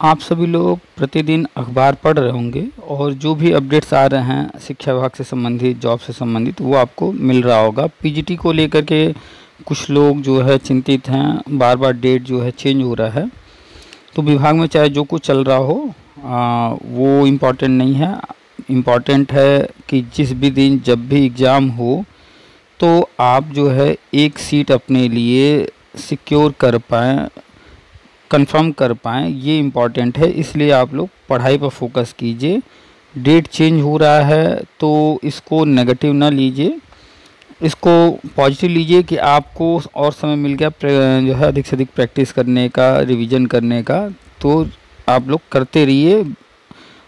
आप सभी लोग प्रतिदिन अखबार पढ़ रहे होंगे और जो भी अपडेट्स आ रहे हैं शिक्षा विभाग से संबंधित, जॉब से संबंधित, वो आपको मिल रहा होगा। पीजीटी को लेकर के कुछ लोग जो है चिंतित हैं, बार बार डेट जो है चेंज हो रहा है। तो विभाग में चाहे जो कुछ चल रहा हो वो इम्पॉर्टेंट नहीं है। इम्पॉर्टेंट है कि जिस भी दिन जब भी एग्ज़ाम हो तो आप जो है एक सीट अपने लिए सिक्योर कर पाएँ, कंफर्म कर पाएँ, ये इम्पॉर्टेंट है। इसलिए आप लोग पढ़ाई पर फोकस कीजिए। डेट चेंज हो रहा है तो इसको नेगेटिव ना लीजिए, इसको पॉजिटिव लीजिए कि आपको और समय मिल गया जो है अधिक से अधिक प्रैक्टिस करने का, रिवीजन करने का। तो आप लोग करते रहिए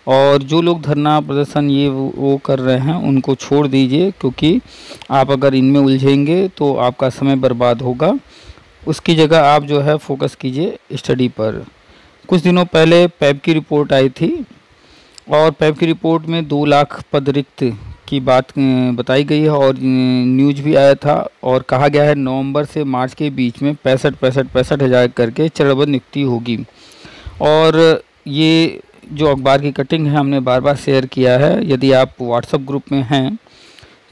और जो लोग धरना प्रदर्शन ये वो कर रहे हैं उनको छोड़ दीजिए, क्योंकि आप अगर इनमें उलझेंगे तो आपका समय बर्बाद होगा। उसकी जगह आप जो है फोकस कीजिए स्टडी पर। कुछ दिनों पहले पैब की रिपोर्ट आई थी और पैब की रिपोर्ट में 2 लाख पद रिक्त की बात बताई गई है और न्यूज भी आया था और कहा गया है नवंबर से मार्च के बीच में 65 हज़ार करके चरणबद्ध नियुक्ति होगी। और ये जो अखबार की कटिंग है हमने बार बार शेयर किया है। यदि आप व्हाट्सएप ग्रुप में हैं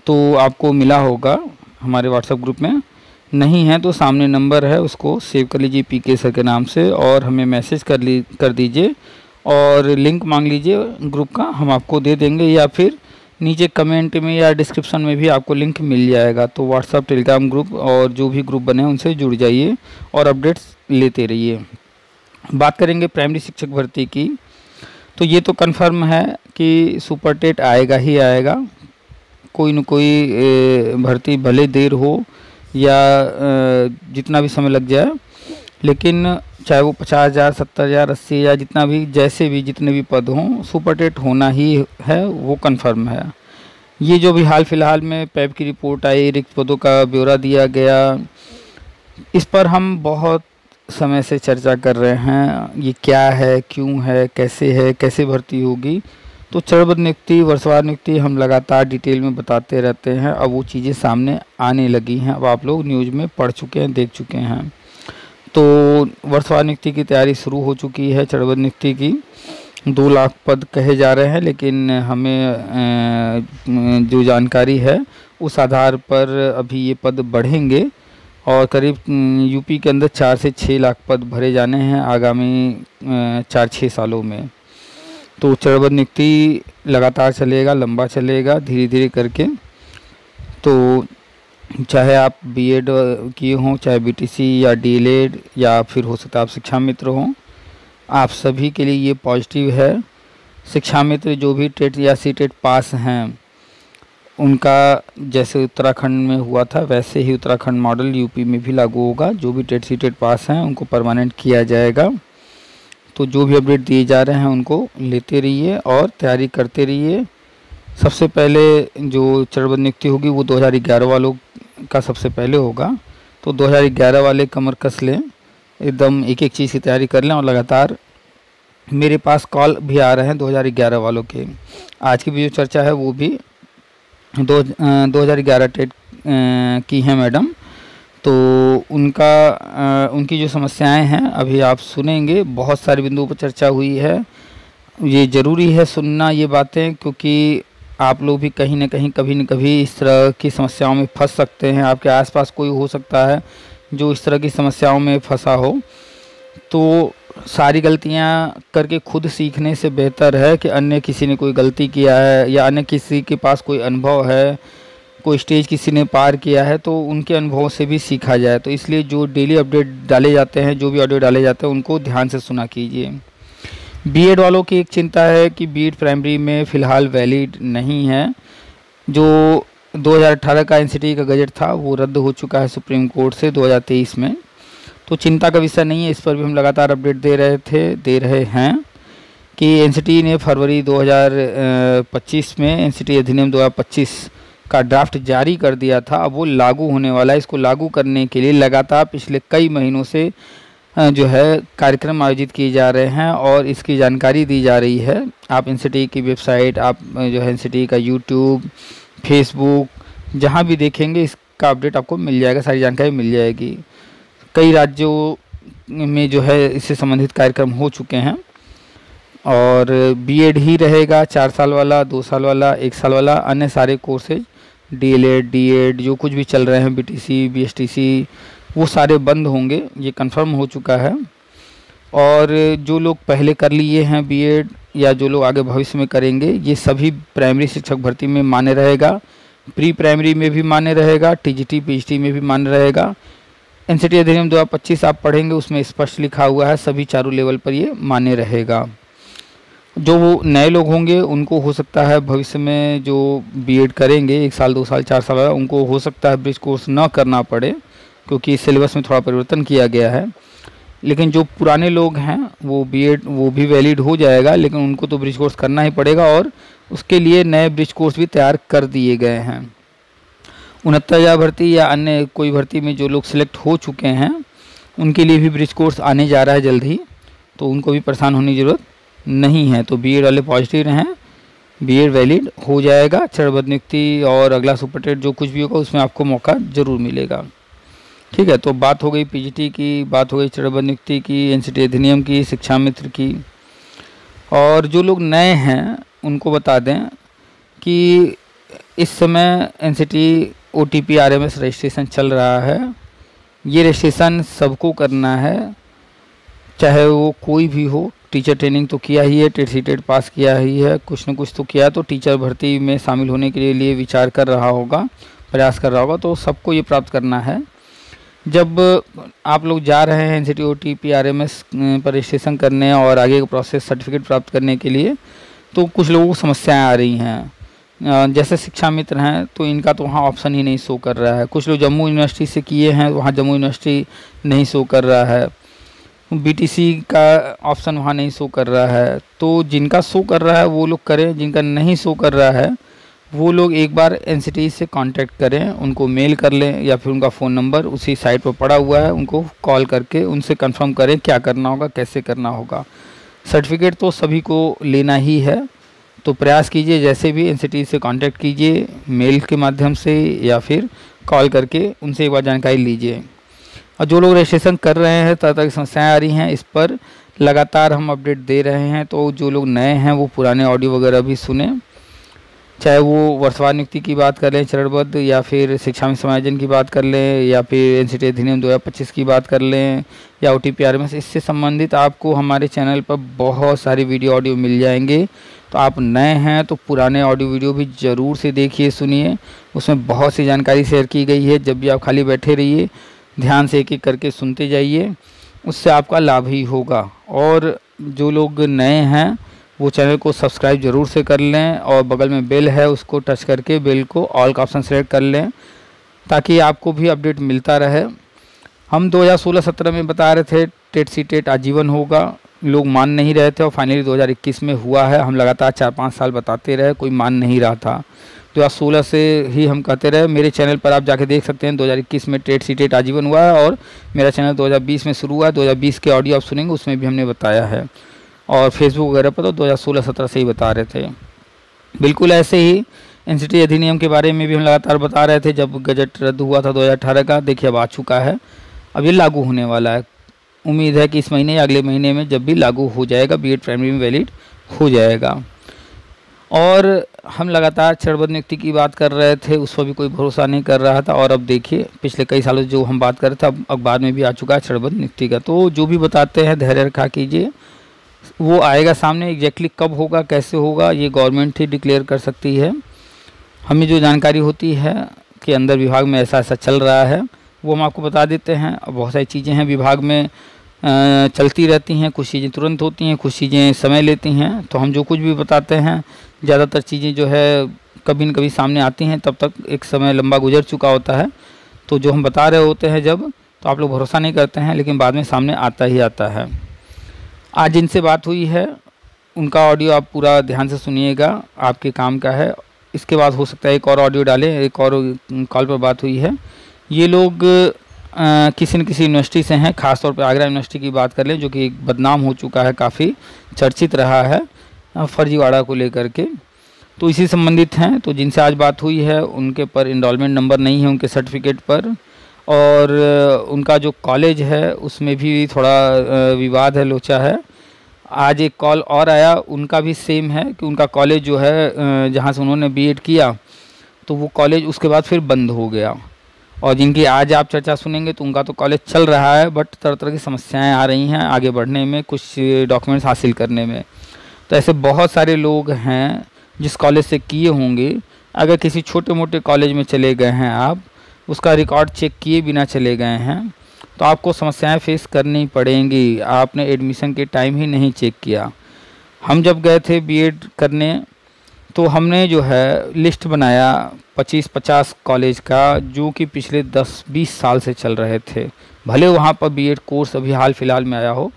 तो आपको मिला होगा, हमारे व्हाट्सएप ग्रुप में नहीं है तो सामने नंबर है, उसको सेव कर लीजिए पीके सर के नाम से और हमें मैसेज कर दीजिए और लिंक मांग लीजिए ग्रुप का, हम आपको दे देंगे, या फिर नीचे कमेंट में या डिस्क्रिप्शन में भी आपको लिंक मिल जाएगा। तो व्हाट्सएप, टेलीग्राम ग्रुप और जो भी ग्रुप बने उनसे जुड़ जाइए और अपडेट्स लेते रहिए। बात करेंगे प्राइमरी शिक्षक भर्ती की, तो ये तो कन्फर्म है कि सुपर टेट आएगा ही आएगा। कोई न कोई भर्ती भले देर हो या जितना भी समय लग जाए, लेकिन चाहे वो 50,000, 70,000, 80,000, जितना भी जितने भी पद हों, सुपर टेट होना ही है, वो कन्फर्म है। ये जो भी हाल फिलहाल में पैब की रिपोर्ट आई, रिक्त पदों का ब्यौरा दिया गया, इस पर हम बहुत समय से चर्चा कर रहे हैं। ये क्या है, क्यों है, कैसे भर्ती होगी। तो चरणबद्ध नियुक्ति, वर्षवार नियुक्ति हम लगातार डिटेल में बताते रहते हैं। अब वो चीज़ें सामने आने लगी हैं, अब आप लोग न्यूज़ में पढ़ चुके हैं, देख चुके हैं। तो वर्षवार नियुक्ति की तैयारी शुरू हो चुकी है। चरणबद्ध नियुक्ति की 2 लाख पद कहे जा रहे हैं, लेकिन हमें जो जानकारी है उस आधार पर अभी ये पद बढ़ेंगे और करीब यूपी के अंदर 4 से 6 लाख पद भरे जाने हैं आगामी 4-6 सालों में। तो चरणबद्ध नियुक्ति लगातार चलेगा, लंबा चलेगा, धीरे धीरे करके। तो चाहे आप बीएड किए हों, चाहे बीटीसी या डीएलएड, या फिर हो सकता है आप शिक्षा मित्र हों, आप सभी के लिए ये पॉजिटिव है। शिक्षा मित्र जो भी टेट या सीटेट पास हैं, उनका जैसे उत्तराखंड में हुआ था वैसे ही उत्तराखंड मॉडल यूपी में भी लागू होगा। जो भी टेट सीटेट पास हैं उनको परमानेंट किया जाएगा। तो जो भी अपडेट दिए जा रहे हैं उनको लेते रहिए और तैयारी करते रहिए। सबसे पहले जो चरणबद्ध नियुक्ति होगी वो 2011 वालों का सबसे पहले होगा। तो 2011 वाले कमर कस लें, एकदम एक एक चीज़ की तैयारी कर लें और लगातार। मेरे पास कॉल भी आ रहे हैं 2011 वालों के। आज की भी जो चर्चा है वो भी 2011 टेट की हैं मैडम। तो उनकी जो समस्याएं हैं अभी आप सुनेंगे। बहुत सारे बिंदुओं पर चर्चा हुई है। ये ज़रूरी है सुनना ये बातें, क्योंकि आप लोग भी कहीं ना कहीं कभी न कभी इस तरह की समस्याओं में फंस सकते हैं। आपके आसपास कोई हो सकता है जो इस तरह की समस्याओं में फंसा हो। तो सारी गलतियां करके खुद सीखने से बेहतर है कि अन्य किसी ने कोई गलती किया है या अन्य किसी के पास कोई अनुभव है, कोई स्टेज किसी ने पार किया है, तो उनके अनुभव से भी सीखा जाए। तो इसलिए जो डेली अपडेट डाले जाते हैं, जो भी ऑडियो डाले जाते हैं, उनको ध्यान से सुना कीजिए। बीएड वालों की एक चिंता है कि बीएड प्राइमरी में फ़िलहाल वैलिड नहीं है। जो 2018 का एनसीटी का गजट था वो रद्द हो चुका है सुप्रीम कोर्ट से 2023 में। तो चिंता का विषय नहीं है, इस पर भी हम लगातार अपडेट दे रहे हैं कि एनसीटी ने फरवरी 2025 में एनसीटी अधिनियम 2025 का ड्राफ्ट जारी कर दिया था। अब वो लागू होने वाला है। इसको लागू करने के लिए लगातार पिछले कई महीनों से जो है कार्यक्रम आयोजित किए जा रहे हैं और इसकी जानकारी दी जा रही है। आप एनसीटी की वेबसाइट, आप जो है एनसीटी का यूट्यूब, फेसबुक, जहां भी देखेंगे इसका अपडेट आपको मिल जाएगा, सारी जानकारी मिल जाएगी। कई राज्यों में जो है इससे संबंधित कार्यक्रम हो चुके हैं। और बीएड ही रहेगा 4 साल वाला, 2 साल वाला, 1 साल वाला। अन्य सारे कोर्सेज डीएलएड, डीएड जो कुछ भी चल रहे हैं, बीटीसी, बीएसटीसी, वो सारे बंद होंगे, ये कंफर्म हो चुका है। और जो लोग पहले कर लिए हैं बीएड या जो लोग आगे भविष्य में करेंगे, ये सभी प्राइमरी शिक्षक भर्ती में मान्य रहेगा, प्री प्राइमरी में भी मान्य रहेगा, टीजीटी पीजीटी में भी मान्य रहेगा। एनसीटी अधिनियम 2025 आप पढ़ेंगे, उसमें स्पष्ट लिखा हुआ है सभी चारों लेवल पर ये मान्य रहेगा। जो वो नए लोग होंगे उनको हो सकता है भविष्य में जो बीएड करेंगे 1 साल, 2 साल, 4 साल वाला, उनको हो सकता है ब्रिज कोर्स ना करना पड़े, क्योंकि सिलेबस में थोड़ा परिवर्तन किया गया है। लेकिन जो पुराने लोग हैं वो बीएड वो भी वैलिड हो जाएगा, लेकिन उनको तो ब्रिज कोर्स करना ही पड़ेगा, और उसके लिए नए ब्रिज कोर्स भी तैयार कर दिए गए हैं। 69,000 भर्ती या अन्य कोई भर्ती में जो लोग सिलेक्ट हो चुके हैं उनके लिए भी ब्रिज कोर्स आने जा रहा है जल्द ही, तो उनको भी परेशान होने की ज़रूरत नहीं है। तो बीएड वाले पॉजिटिव रहें, बीएड वैलिड हो जाएगा। चरणबद्ध नियुक्ति और अगला सुपरटेट जो कुछ भी होगा उसमें आपको मौका ज़रूर मिलेगा। ठीक है, तो बात हो गई पीजीटी की, बात हो गई चरणबद्ध नियुक्ति की, एनसीटी अधिनियम की, शिक्षा मित्र की। और जो लोग नए हैं उनको बता दें कि इस समय एनसीटी ओटीपी आरएमएस रजिस्ट्रेशन चल रहा है। ये रजिस्ट्रेशन सबको करना है, चाहे वो कोई भी हो। टीचर ट्रेनिंग तो किया ही है, टेट सी टेट पास किया ही है, कुछ न कुछ तो किया, तो टीचर भर्ती में शामिल होने के लिए विचार कर रहा होगा, प्रयास कर रहा होगा, तो सबको ये प्राप्त करना है। जब आप लोग जा रहे हैं एनसीटी ओटीपी आरएमएस पर रजिस्ट्रेशन करने और आगे का प्रोसेस सर्टिफिकेट प्राप्त करने के लिए, तो कुछ लोगों को समस्याएं आ रही हैं। जैसे शिक्षा मित्र हैं तो इनका तो वहाँ ऑप्शन ही नहीं शो कर रहा है। कुछ लोग जम्मू यूनिवर्सिटी से किए हैं, वहाँ जम्मू यूनिवर्सिटी नहीं शो कर रहा है। बीटीसी का ऑप्शन वहाँ नहीं शो कर रहा है। तो जिनका शो कर रहा है वो लोग करें, जिनका नहीं शो कर रहा है वो लोग एक बार एनसीटी से कांटेक्ट करें, उनको मेल कर लें या फिर उनका फ़ोन नंबर उसी साइट पर पड़ा हुआ है, उनको कॉल करके उनसे कंफर्म करें क्या करना होगा, कैसे करना होगा। सर्टिफिकेट तो सभी को लेना ही है, तो प्रयास कीजिए, जैसे भी एनसीटी से कांटेक्ट कीजिए, मेल के माध्यम से या फिर कॉल करके उनसे एक बार जानकारी लीजिए। और जो लोग रजिस्ट्रेशन कर रहे हैं, तरह तरह की समस्याएँ आ रही हैं, इस पर लगातार हम अपडेट दे रहे हैं। तो जो लोग नए हैं वो पुराने ऑडियो वगैरह भी सुने, चाहे वो वर्षवार नियुक्ति की बात कर लें चरणबद्ध, या फिर शिक्षा में समायोजन की बात कर लें, या फिर एनसीटी अधिनियम 2025 की बात कर लें, या ओटीपी आरएमएस, इससे संबंधित आपको हमारे चैनल पर बहुत सारी वीडियो ऑडियो मिल जाएंगे। तो आप नए हैं तो पुराने ऑडियो वीडियो भी ज़रूर से देखिए, सुनिए, उसमें बहुत सी जानकारी शेयर की गई है। जब भी आप खाली बैठे रहिए, ध्यान से एक एक करके सुनते जाइए, उससे आपका लाभ ही होगा। और जो लोग नए हैं वो चैनल को सब्सक्राइब जरूर से कर लें, और बगल में बेल है उसको टच करके बेल को ऑल का ऑप्शन सेलेक्ट कर लें, ताकि आपको भी अपडेट मिलता रहे। हम 2016-17 में बता रहे थे टेट सी टेट आजीवन होगा, लोग मान नहीं रहे थे, और फाइनली 2021 में हुआ है। हम लगातार 4-5 साल बताते रहे, कोई मान नहीं रहा था। 2016 से ही हम कहते रहे। मेरे चैनल पर आप जाके देख सकते हैं 2021 में टेट सी टेट आजीवन हुआ है, और मेरा चैनल 2020 में शुरू हुआ है। 2020 के ऑडियो आप सुनेंगे, उसमें भी हमने बताया है, और फेसबुक वगैरह पर तो 2016-17 से ही बता रहे थे। बिल्कुल ऐसे ही एनसीटी अधिनियम के बारे में भी हम लगातार बता रहे थे। जब गजट रद्द हुआ था 2018 का, देखिए अब आ चुका है, अब ये लागू होने वाला है। उम्मीद है कि इस महीने या अगले महीने में जब भी लागू हो जाएगा, बीएड प्राइमरी में वैलिड हो जाएगा। और हम लगातार चरणबद्ध नियुक्ति की बात कर रहे थे, उस पर भी कोई भरोसा नहीं कर रहा था, और अब देखिए पिछले कई सालों से जो हम बात कर रहे थे, अब अखबार में भी आ चुका है चरणबद्ध नियुक्ति का। तो जो भी बताते हैं धैर्य रखा कीजिए, वो आएगा सामने। एग्जैक्टली कब होगा, कैसे होगा, ये गवर्नमेंट ही डिक्लेयर कर सकती है। हमें जो जानकारी होती है कि अंदर विभाग में ऐसा ऐसा चल रहा है, वो हम आपको बता देते हैं। और बहुत सारी चीज़ें हैं विभाग में चलती रहती हैं, कुछ चीज़ें तुरंत होती हैं, कुछ चीज़ें समय लेती हैं। तो हम जो कुछ भी बताते हैं, ज़्यादातर चीज़ें जो है कभी न कभी सामने आती हैं, तब तक एक समय लंबा गुजर चुका होता है। तो जो हम बता रहे होते हैं जब, तो आप लोग भरोसा नहीं करते हैं, लेकिन बाद में सामने आता ही आता है। आज जिनसे बात हुई है उनका ऑडियो आप पूरा ध्यान से सुनिएगा, आपके काम का है। इसके बाद हो सकता है एक और ऑडियो डालें, एक और कॉल पर बात हुई है। ये लोग किसी न किसी यूनिवर्सिटी से हैं, खासतौर पर आगरा यूनिवर्सिटी की बात कर लें, जो कि एक बदनाम हो चुका है, काफ़ी चर्चित रहा है फर्जीवाड़ा को लेकर के। तो इसी संबंधित हैं। तो जिनसे आज बात हुई है उनके पर इनरोलमेंट नंबर नहीं है उनके सर्टिफिकेट पर, और उनका जो कॉलेज है उसमें भी थोड़ा विवाद है, लोचा है, आज एक कॉल और आया, उनका भी सेम है कि उनका कॉलेज जो है जहाँ से उन्होंने बीएड किया तो वो कॉलेज उसके बाद फिर बंद हो गया। और जिनकी आज आप चर्चा सुनेंगे तो उनका तो कॉलेज चल रहा है, बट तरह तरह की समस्याएं आ रही हैं आगे बढ़ने में, कुछ डॉक्यूमेंट्स हासिल करने में। तो ऐसे बहुत सारे लोग हैं जिस कॉलेज से किए होंगे, अगर किसी छोटे मोटे कॉलेज में चले गए हैं आप, उसका रिकॉर्ड चेक किए बिना चले गए हैं तो आपको समस्याएं फेस करनी पड़ेंगी। आपने एडमिशन के टाइम ही नहीं चेक किया। हम जब गए थे बीएड करने तो हमने जो है लिस्ट बनाया 25-50 कॉलेज का जो कि पिछले 10-20 साल से चल रहे थे। भले वहाँ पर बीएड कोर्स अभी हाल फिलहाल में आया हो,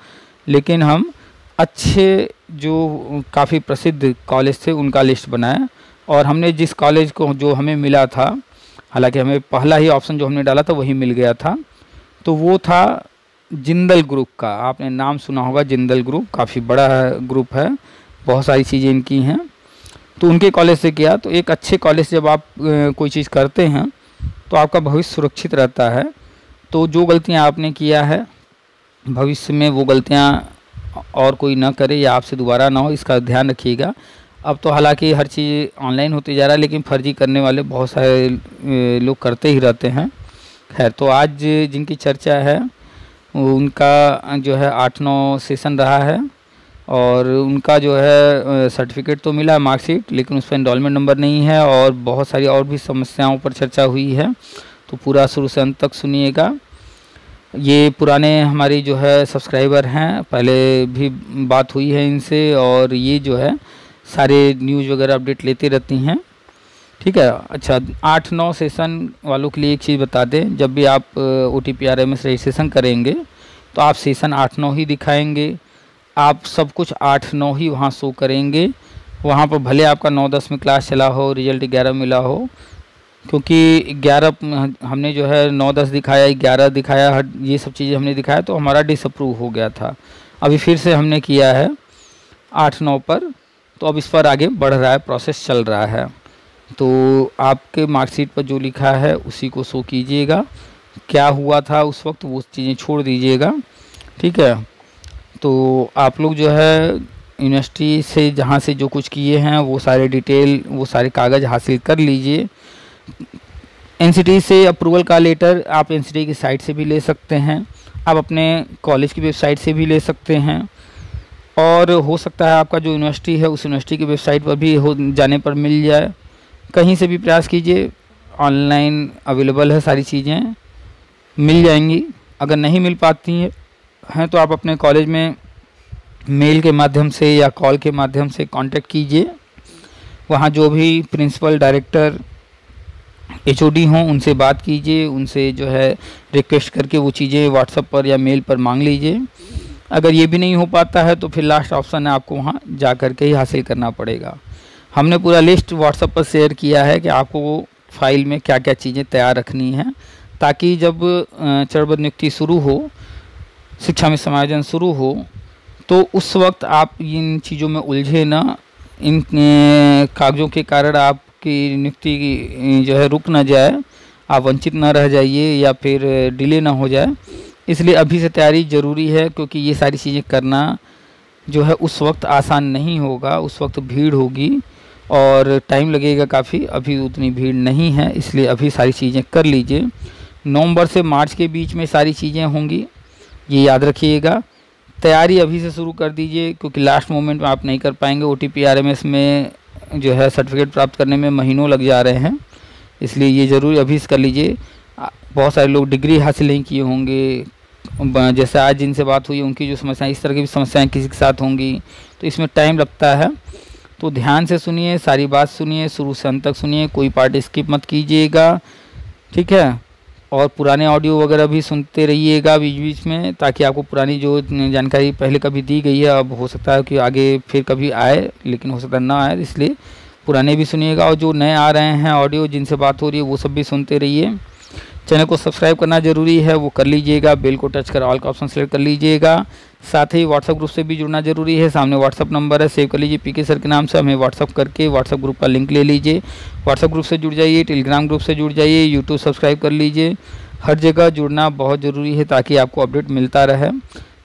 लेकिन हम अच्छे जो काफ़ी प्रसिद्ध कॉलेज थे उनका लिस्ट बनाया। और हमने जिस कॉलेज को जो हमें मिला था, हालांकि हमें पहला ही ऑप्शन जो हमने डाला था वही मिल गया था, तो वो था जिंदल ग्रुप का। आपने नाम सुना होगा, जिंदल ग्रुप काफ़ी बड़ा ग्रुप है, बहुत सारी चीज़ें इनकी हैं। तो उनके कॉलेज से किया। तो एक अच्छे कॉलेज जब आप कोई चीज़ करते हैं तो आपका भविष्य सुरक्षित रहता है। तो जो गलतियां आपने किया है भविष्य में वो गलतियां और कोई ना करे या आपसे दोबारा ना हो, इसका ध्यान रखिएगा। अब तो हालांकि हर चीज़ ऑनलाइन होती जा रहा है, लेकिन फर्जी करने वाले बहुत सारे लोग करते ही रहते हैं। खैर, तो आज जिनकी चर्चा है उनका जो है 8-9 सेशन रहा है और उनका जो है सर्टिफिकेट तो मिला, मार्कशीट, लेकिन उस पर एनरोलमेंट नंबर नहीं है और बहुत सारी और भी समस्याओं पर चर्चा हुई है। तो पूरा शुरू से अंत तक सुनिएगा। ये पुराने हमारी जो है सब्सक्राइबर हैं, पहले भी बात हुई है इनसे और ये जो है सारे न्यूज़ वगैरह अपडेट लेती रहती हैं। ठीक है। अच्छा, 8-9 सेशन वालों के लिए एक चीज़ बता दें, जब भी आप OTP RMS रजिस्ट्रेशन करेंगे तो आप सेशन 8-9 ही दिखाएंगे। आप सब कुछ 8-9 ही वहाँ शो करेंगे। वहाँ पर भले आपका 9-10 में क्लास चला हो, रिजल्ट 11 मिला हो, क्योंकि 11 हमने जो है 9-10 दिखाया, 11 दिखाया, ये सब चीज़ें हमने दिखाया तो हमारा डिसअप्रूव हो गया था। अभी फिर से हमने किया है 8-9 पर, तो अब इस पर आगे बढ़ रहा है, प्रोसेस चल रहा है। तो आपके मार्कशीट पर जो लिखा है उसी को शो कीजिएगा। क्या हुआ था उस वक्त वो चीज़ें छोड़ दीजिएगा। ठीक है। तो आप लोग जो है यूनिवर्सिटी से जहाँ से जो कुछ किए हैं वो सारे डिटेल, वो सारे कागज़ हासिल कर लीजिए। एनसीटी से अप्रूवल का लेटर आप एनसीटी की साइट से भी ले सकते हैं, आप अपने कॉलेज की वेबसाइट से भी ले सकते हैं, और हो सकता है आपका जो यूनिवर्सिटी है उस यूनिवर्सिटी की वेबसाइट पर भी हो जाने पर मिल जाए। कहीं से भी प्रयास कीजिए, ऑनलाइन अवेलेबल है, सारी चीज़ें मिल जाएंगी। अगर नहीं मिल पाती हैं तो आप अपने कॉलेज में मेल के माध्यम से या कॉल के माध्यम से कांटेक्ट कीजिए। वहाँ जो भी प्रिंसिपल, डायरेक्टर, HOD हों उनसे बात कीजिए, उनसे जो है रिक्वेस्ट करके वो चीज़ें व्हाट्सएप पर या मेल पर मांग लीजिए। अगर ये भी नहीं हो पाता है तो फिर लास्ट ऑप्शन है, आपको वहाँ जा कर के ही हासिल करना पड़ेगा। हमने पूरा लिस्ट व्हाट्सएप पर शेयर किया है कि आपको वो फाइल में क्या क्या चीज़ें तैयार रखनी हैं, ताकि जब चरणबद्ध नियुक्ति शुरू हो, शिक्षा में समायोजन शुरू हो, तो उस वक्त आप इन चीज़ों में उलझे ना, इन कागज़ों के कारण आपकी नियुक्ति जो है रुक ना जाए, आप वंचित ना रह जाइए या फिर डिले ना हो जाए। इसलिए अभी से तैयारी ज़रूरी है, क्योंकि ये सारी चीज़ें करना जो है उस वक्त आसान नहीं होगा, उस वक्त भीड़ होगी और टाइम लगेगा काफ़ी। अभी उतनी भीड़ नहीं है, इसलिए अभी सारी चीज़ें कर लीजिए। नवंबर से मार्च के बीच में सारी चीज़ें होंगी, ये याद रखिएगा। तैयारी अभी से शुरू कर दीजिए, क्योंकि लास्ट मोमेंट में आप नहीं कर पाएंगे। OTP RMS में जो है सर्टिफिकेट प्राप्त करने में महीनों लग जा रहे हैं, इसलिए ये ज़रूर अभी से कर लीजिए। बहुत सारे लोग डिग्री हासिल नहीं किए होंगे, जैसे आज जिनसे बात हुई उनकी जो समस्याएं, इस तरह की भी समस्याएं किसी के साथ होंगी, तो इसमें टाइम लगता है। तो ध्यान से सुनिए, सारी बात सुनिए, शुरू से अंत तक सुनिए, कोई पार्ट स्किप मत कीजिएगा। ठीक है। और पुराने ऑडियो वगैरह भी सुनते रहिएगा बीच बीच में, ताकि आपको पुरानी जो जानकारी पहले कभी दी गई है, अब हो सकता है कि आगे फिर कभी आए, लेकिन हो सकता है ना आए, इसलिए पुराने भी सुनिएगा। और जो नए आ रहे हैं ऑडियो जिनसे बात हो रही है वो सब भी सुनते रहिए। चैनल को सब्सक्राइब करना जरूरी है, वो कर लीजिएगा। बेल को टच कर ऑल का ऑप्शन सेलेक्ट कर लीजिएगा। साथ ही व्हाट्सअप ग्रुप से भी जुड़ना जरूरी है, सामने व्हाट्सअप नंबर है, सेव कर लीजिए PK सर के नाम से, हमें व्हाट्सअप करके व्हाट्सअप ग्रुप का लिंक ले लीजिए। व्हाट्सअप ग्रुप से जुड़ जाइए, टेलीग्राम ग्रुप से जुड़ जाइए, यूट्यूब सब्सक्राइब कर लीजिए। हर जगह जुड़ना बहुत ज़रूरी है ताकि आपको अपडेट मिलता रहे।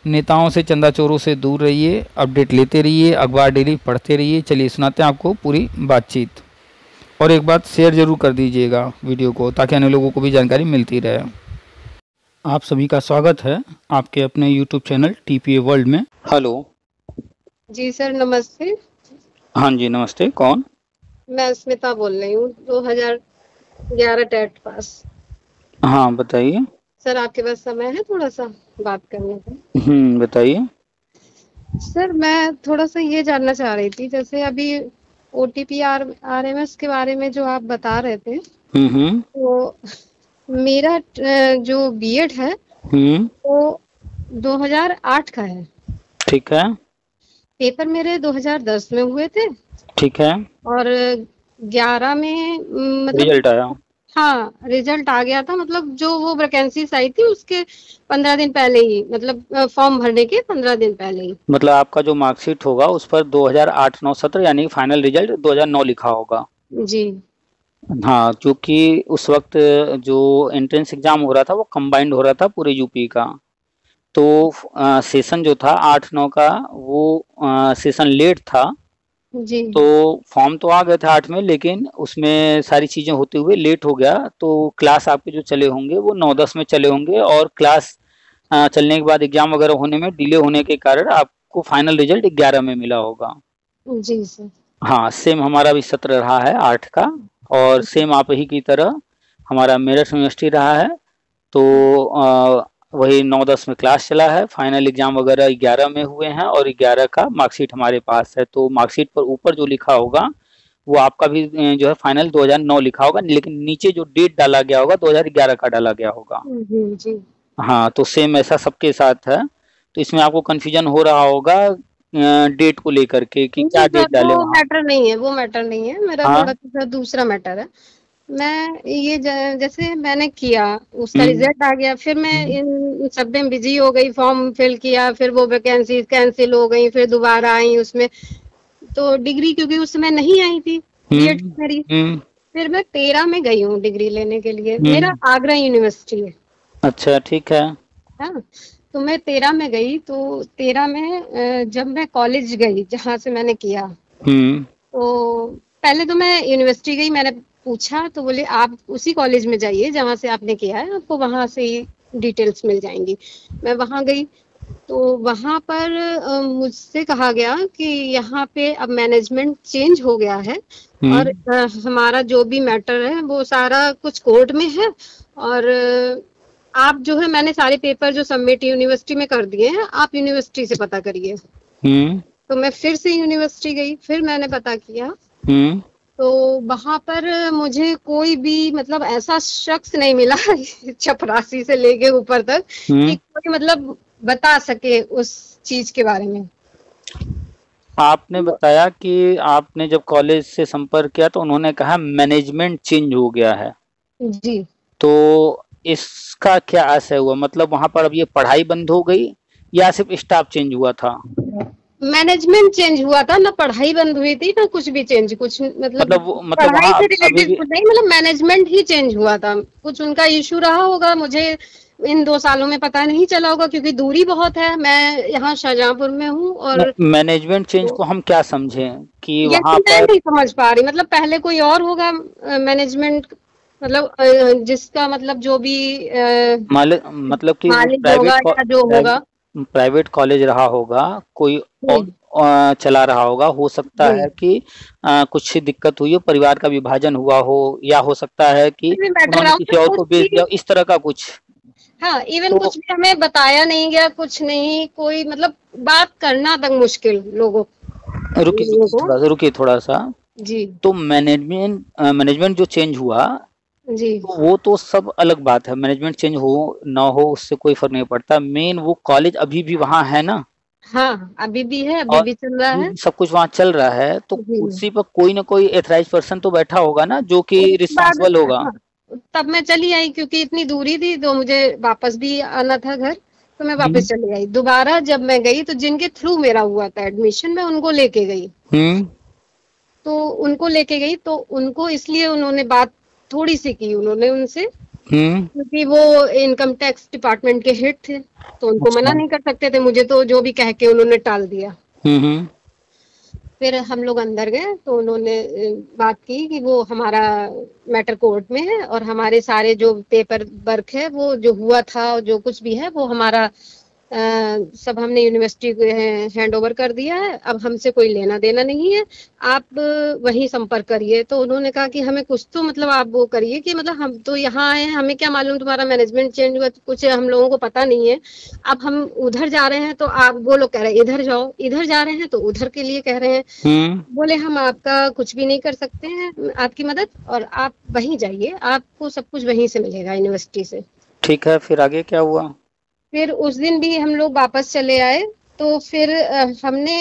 नेताओं से, चंदा चोरों से दूर रहिए, अपडेट लेते रहिए, अखबार डेली पढ़ते रहिए। चलिए सुनाते हैं आपको पूरी बातचीत। और एक बात शेयर ज़रूर कर दीजिएगा वीडियो को, ताकि अन्य लोगों को भी जानकारी मिलती रहे। आप सभी का स्वागत है आपके अपने यूट्यूब चैनल टीपीए वर्ल्ड में। हेलो जी सर, नमस्ते। हाँ जी नमस्ते, कौन? मैं स्मिता बोल रही हूँ, 2011 टेट पास। हाँ बताइए। सर आपके पास समय है थोड़ा सा बात करने का? बताइए। सर मैं थोड़ा सा ये जानना चाह रही थी, जैसे अभी ओटीपी आरएमएस के बारे में जो आप बता रहे थे, तो मेरा जो बीएड है वो 2008 का है। ठीक है। पेपर मेरे 2010 में हुए थे। ठीक है। और 11 में मतलब रिजल्ट आया। हाँ, रिजल्ट आ गया था। मतलब जो वो वैकेंसीज आई थी उसके 15 दिन पहले ही, मतलब फॉर्म भरने के 15 दिन पहले ही। मतलब आपका जो मार्कशीट होगा उस पर 2008-9 सत्र यानी फाइनल रिजल्ट 2009 लिखा होगा। जी हाँ, क्योंकि उस वक्त जो एंट्रेंस एग्जाम हो रहा था वो कंबाइंड हो रहा था पूरे यूपी का। तो सेशन जो था 8-9 का वो सेशन लेट था। जी तो फॉर्म तो आ गए थे 8 में, लेकिन उसमें सारी चीजें होते हुए लेट हो गया। तो क्लास आपके जो चले होंगे वो 9-10 में चले होंगे, और क्लास चलने के बाद एग्जाम वगैरह होने में डिले होने के कारण आपको फाइनल रिजल्ट 11 में मिला होगा। जी सर। हाँ, सेम हमारा भी सत्र रहा है 8 का, और सेम आप ही की तरह हमारा मेरठ यूनिवर्सिटी रहा है। तो वही 9-10 में क्लास चला है, फाइनल एग्जाम वगैरह 11 में हुए हैं, और 11 का मार्कशीट हमारे पास है। तो मार्कशीट पर ऊपर जो लिखा होगा वो आपका भी जो है फाइनल 2009 लिखा होगा, लेकिन नीचे जो डेट डाला गया होगा 2011 का डाला गया होगा। जी हाँ, तो सेम ऐसा सबके साथ है। तो इसमें आपको कंफ्यूजन हो रहा होगा डेट को लेकर के कि क्या जी सर, डेट डाले वो वहाँ। मैटर नहीं है, वो मैटर नहीं है। मेरा हाँ। थोड़ा सा दूसरा मैटर है। मैं ये जैसे मैंने किया, उसका हम्म रिजल्ट आ गया, फिर मैं हम्म इन सब में बिजी हो गई, फॉर्म फिल किया, फिर वो वैकेंसी कैंसिल हो गई, फिर दोबारा आई उसमें। तो डिग्री क्योंकि उस समय नहीं आई थी बीएड हम्म मेरी, हम्म फिर मैं 13 में गई हूँ डिग्री लेने के लिए। मेरा हम्म। आगरा यूनिवर्सिटी है। अच्छा ठीक है। हाँ, तो मैं 13 में गई। तो 13 में जब मैं कॉलेज गई जहाँ से मैंने किया, हम्म तो पहले तो मैं यूनिवर्सिटी गई, मैंने पूछा तो बोले आप उसी कॉलेज में जाइए जहाँ से आपने किया है, आपको वहाँ से ही डिटेल्स मिल जाएंगी। मैं वहाँ गई तो वहाँ पर मुझसे कहा गया कि यहाँ पे अब मैनेजमेंट चेंज हो गया है, और हमारा जो भी मैटर है वो सारा कुछ कोर्ट में है। और आप जो है, मैंने सारे पेपर जो सबमिट यूनिवर्सिटी में कर दिए हैं, आप यूनिवर्सिटी से पता करिए। तो मैं फिर से यूनिवर्सिटी गई, फिर मैंने पता किया। तो वहां पर मुझे कोई भी मतलब ऐसा शख्स नहीं मिला चपरासी से लेके ऊपर तक कि कोई मतलब बता सके उस चीज के बारे में। आपने बताया कि आपने जब कॉलेज से संपर्क किया तो उन्होंने कहा मैनेजमेंट चेंज हो गया है। जी। तो इसका क्या असर हुआ? मतलब वहां पर अब ये पढ़ाई बंद हो गई या सिर्फ स्टाफ चेंज हुआ था? मैनेजमेंट चेंज हुआ था, ना पढ़ाई बंद हुई थी ना कुछ भी चेंज, कुछ मतलब मतलब पढ़ाई वहाँ से अभी रिलेटेड भी कुछ नहीं, मतलब मैनेजमेंट ही चेंज हुआ था। कुछ उनका इशू रहा होगा, मुझे इन 2 सालों में पता नहीं चला होगा, क्योंकि दूरी बहुत है। मैं यहाँ शाहजहांपुर में हूँ। और मैनेजमेंट चेंज तो को हम क्या समझें कि वहां यही मैं पर नहीं समझ पा रही। मतलब पहले कोई और होगा मैनेजमेंट, मतलब जिसका मतलब जो भी मतलब कि वो मालिक होगा या जो होगा। प्राइवेट कॉलेज रहा होगा, कोई और जी चला रहा होगा। हो सकता जी, है कि कुछ दिक्कत हुई हो, परिवार का विभाजन हुआ हो, या हो सकता है कि कुछ भी मैटर उन्होंने रहा किसी और हो, को बेच दिया, इस तरह का कुछ। हाँ, इवन तो कुछ भी हमें बताया नहीं गया, कुछ नहीं, कोई मतलब बात करना तक मुश्किल लोगों को। रुकिए थोड़ा सा। जी तो मैनेजमेंट जो चेंज हुआ, जी तो वो तो सब अलग बात है। मैनेजमेंट चेंज हो ना हो उससे कोई फर्क नहीं पड़ता। मेन वो कॉलेज अभी भी वहाँ है ना, हाँ, अभी भी है, अभी और भी चल रहा अभी है। भी सब कुछ वहाँ चल रहा है। तो जी, कुर्सी पर कोई ना कोई एथराइज पर्सन तो बैठा होगा ना, जो कि उसके बाद रिस्पॉन्सिबल होगा। हाँ, तब मैं चली आई क्योंकि इतनी दूरी थी, तो मुझे वापस भी आना था घर। तो मैं हम्म वापस चली आई। दोबारा जब मैं गई तो जिनके थ्रू मेरा हुआ था एडमिशन, मैं उनको लेके गई। हम्म तो उनको लेके गई तो उनको इसलिए उन्होंने बात थोड़ी सी की, उन्होंने उनसे क्योंकि वो इनकम टैक्स डिपार्टमेंट के हेड थे, तो उनको मना अच्छा। नहीं कर सकते थे, मुझे तो जो भी कह के उन्होंने टाल दिया। हम्म। फिर हम लोग अंदर गए तो उन्होंने बात की कि वो हमारा मैटर कोर्ट में है और हमारे सारे जो पेपर वर्क है वो जो हुआ था जो कुछ भी है वो हमारा सब हमने यूनिवर्सिटी को हैंड ओवर कर दिया है, अब हमसे कोई लेना देना नहीं है, आप वहीं संपर्क करिए। तो उन्होंने कहा कि हमें कुछ तो मतलब आप वो करिए कि मतलब हम तो यहाँ आए हैं, हमें क्या मालूम तुम्हारा मैनेजमेंट चेंज हुआ, कुछ हम लोगों को पता नहीं है। अब हम उधर जा रहे हैं तो आप वो लोग कह रहे हैं इधर जाओ, इधर जा रहे हैं तो उधर के लिए कह रहे हैं। बोले हम आपका कुछ भी नहीं कर सकते हैं, आपकी मदद, और आप वहीं जाइए, आपको सब कुछ वहीं से मिलेगा यूनिवर्सिटी से। ठीक है, फिर आगे क्या हुआ? फिर उस दिन भी हम लोग वापस चले आए। तो फिर हमने